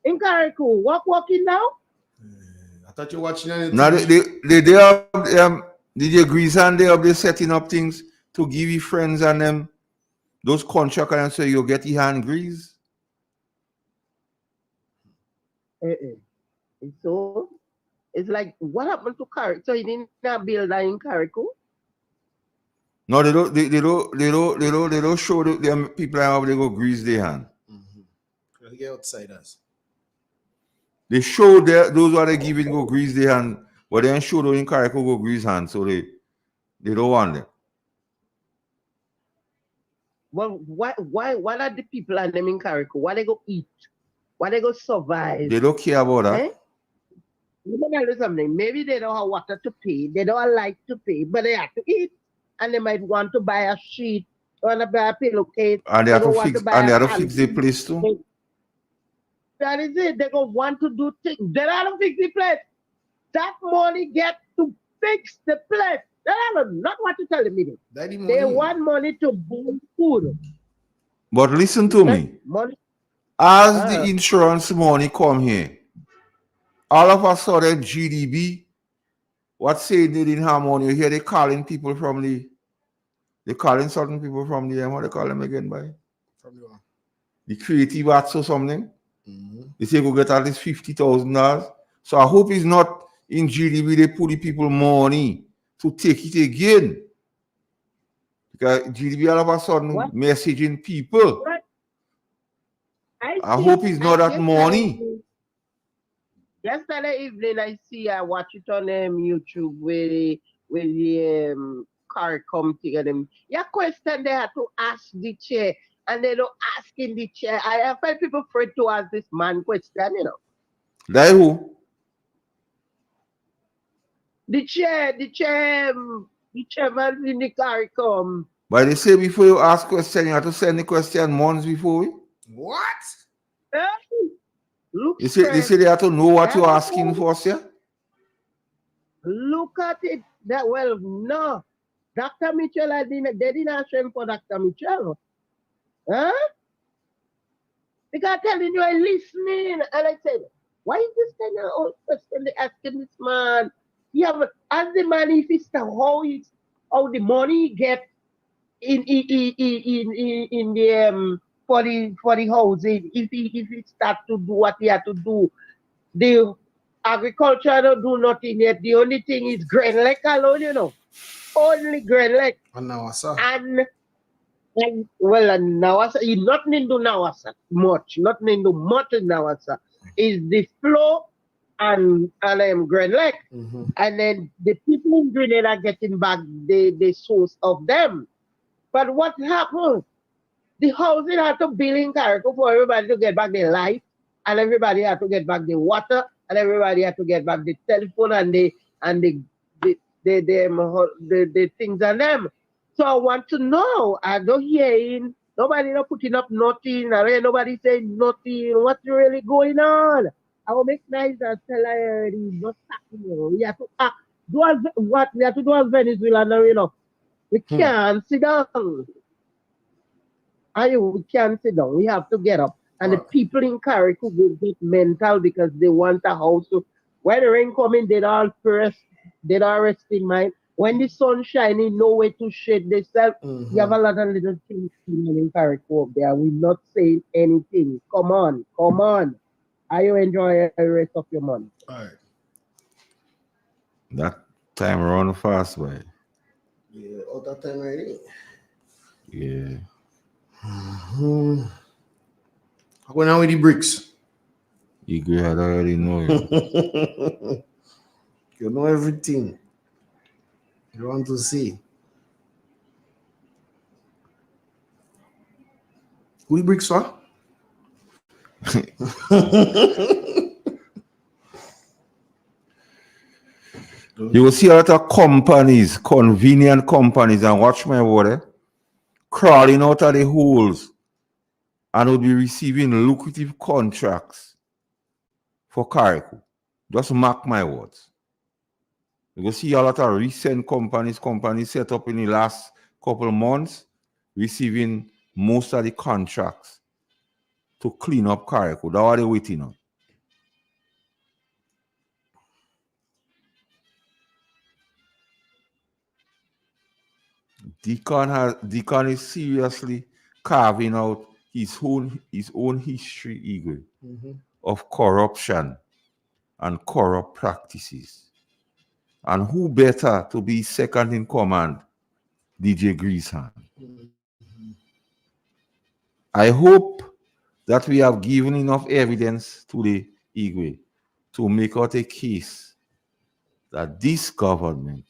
In Carriacou. Walking now? I thought you were watching anything. Now they have DJ Grease and they have they setting up things to give you friends and them those contracts and so you get your hand grease. So it's like what happened to Carriacou? So he didn't build that in Carriacou? No, they don't show them people how they go grease their hand. The outsiders. They show those who are they giving go grease their hand, but they don't show those in Carriacou go grease hand, so they don't want them. Well, why are the people and them in Carriacou? Why they go eat? Why they go survive? They don't care about that. Eh? Let me tell you something. Maybe they don't have water to pay, they don't like to pay, but they have to eat. And they might want to buy a sheet, want to buy a pillowcase. And they have to fix the place too. That is it. They go want to do things. They don't fix the place. That money get to fix the place. Not what you telling me. They want money to buy food. But listen to me. Money. As the insurance money come here, all of a sudden GDB, what saying they didn't have money? You hear they calling people from they calling certain people from what they call them again by? From the creative arts or something. They say go get at least $50,000. So I hope it's not in GDB they put the people money to take it again. Because GDB all of a sudden messaging people. I hope it's not that money. Yesterday evening, I watch it on YouTube with the car come together. Yeah, question they had to ask the chair, and they don't ask in the chair. I find people afraid to ask this man question, you know. Like who? The chairman in the car come. But they say before you ask question, you have to send the question months before. What? They say they have to know what you're asking for, sir. Look at it. No. Dr. Mitchell, they didn't ask him for Dr. Mitchell. Huh? Because telling you I'm listening. And I said, why is this kind of old question they asking this man? Yeah, but as the man, if it's how the money get in the for the housing, if he start to do what he had to do, the agriculture don't do nothing yet. The only thing is Grand Lake alone, you know. Only Grand Lake. And Nawasa. And Nawasa, nothing into Nawasa much. Nothing into much in Nawasa. Is the flow and Grand Lake. And then the people in Grenada are getting back the source of them. But what happened? The housing had to build in Carriacou for everybody to get back their life, and everybody had to get back the water, and everybody had to get back the telephone and the things on them. So I want to know. I don't hear nobody not putting up nothing. I hear nobody saying nothing. What's really going on? I will make nice and tell her not happening. We have to do what we have to do as Venezuela now, you know. We can't sit down. We can't sit down. We have to get up. And the people in Carriacou will get mental because they want a house. So when the rain coming, they don't rest in mind. When the sun shining, nowhere to shade themselves. You have a lot of little things in Carriacou up there. We're not saying anything. Come on. Are you enjoying the rest of your money? All right. That time run fast, boy. Yeah, all that time already. Yeah. How going on with the bricks? You had already know it. You know everything. You want to see? Who the bricks for? You will see a lot of companies, convenient companies, and watch my word, crawling out of the holes and will be receiving lucrative contracts for Carrico. Just mark my words. You will see a lot of recent companies set up in the last couple of months, receiving most of the contracts to clean up Carrico. That's what they're waiting on. Deacon is seriously carving out his own history, Eagle, of corruption and corrupt practices. And who better to be second in command, DJ Greasehand? I hope that we have given enough evidence today, Igwe, to make out a case that this government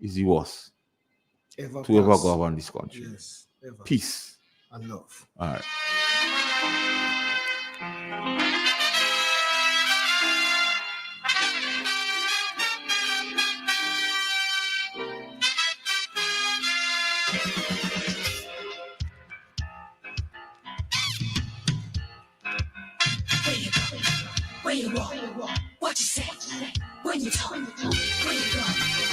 is the worst to ever govern this country. Yes, ever. Peace and love. All right. Where you walk, what you say, when you talk, where you go,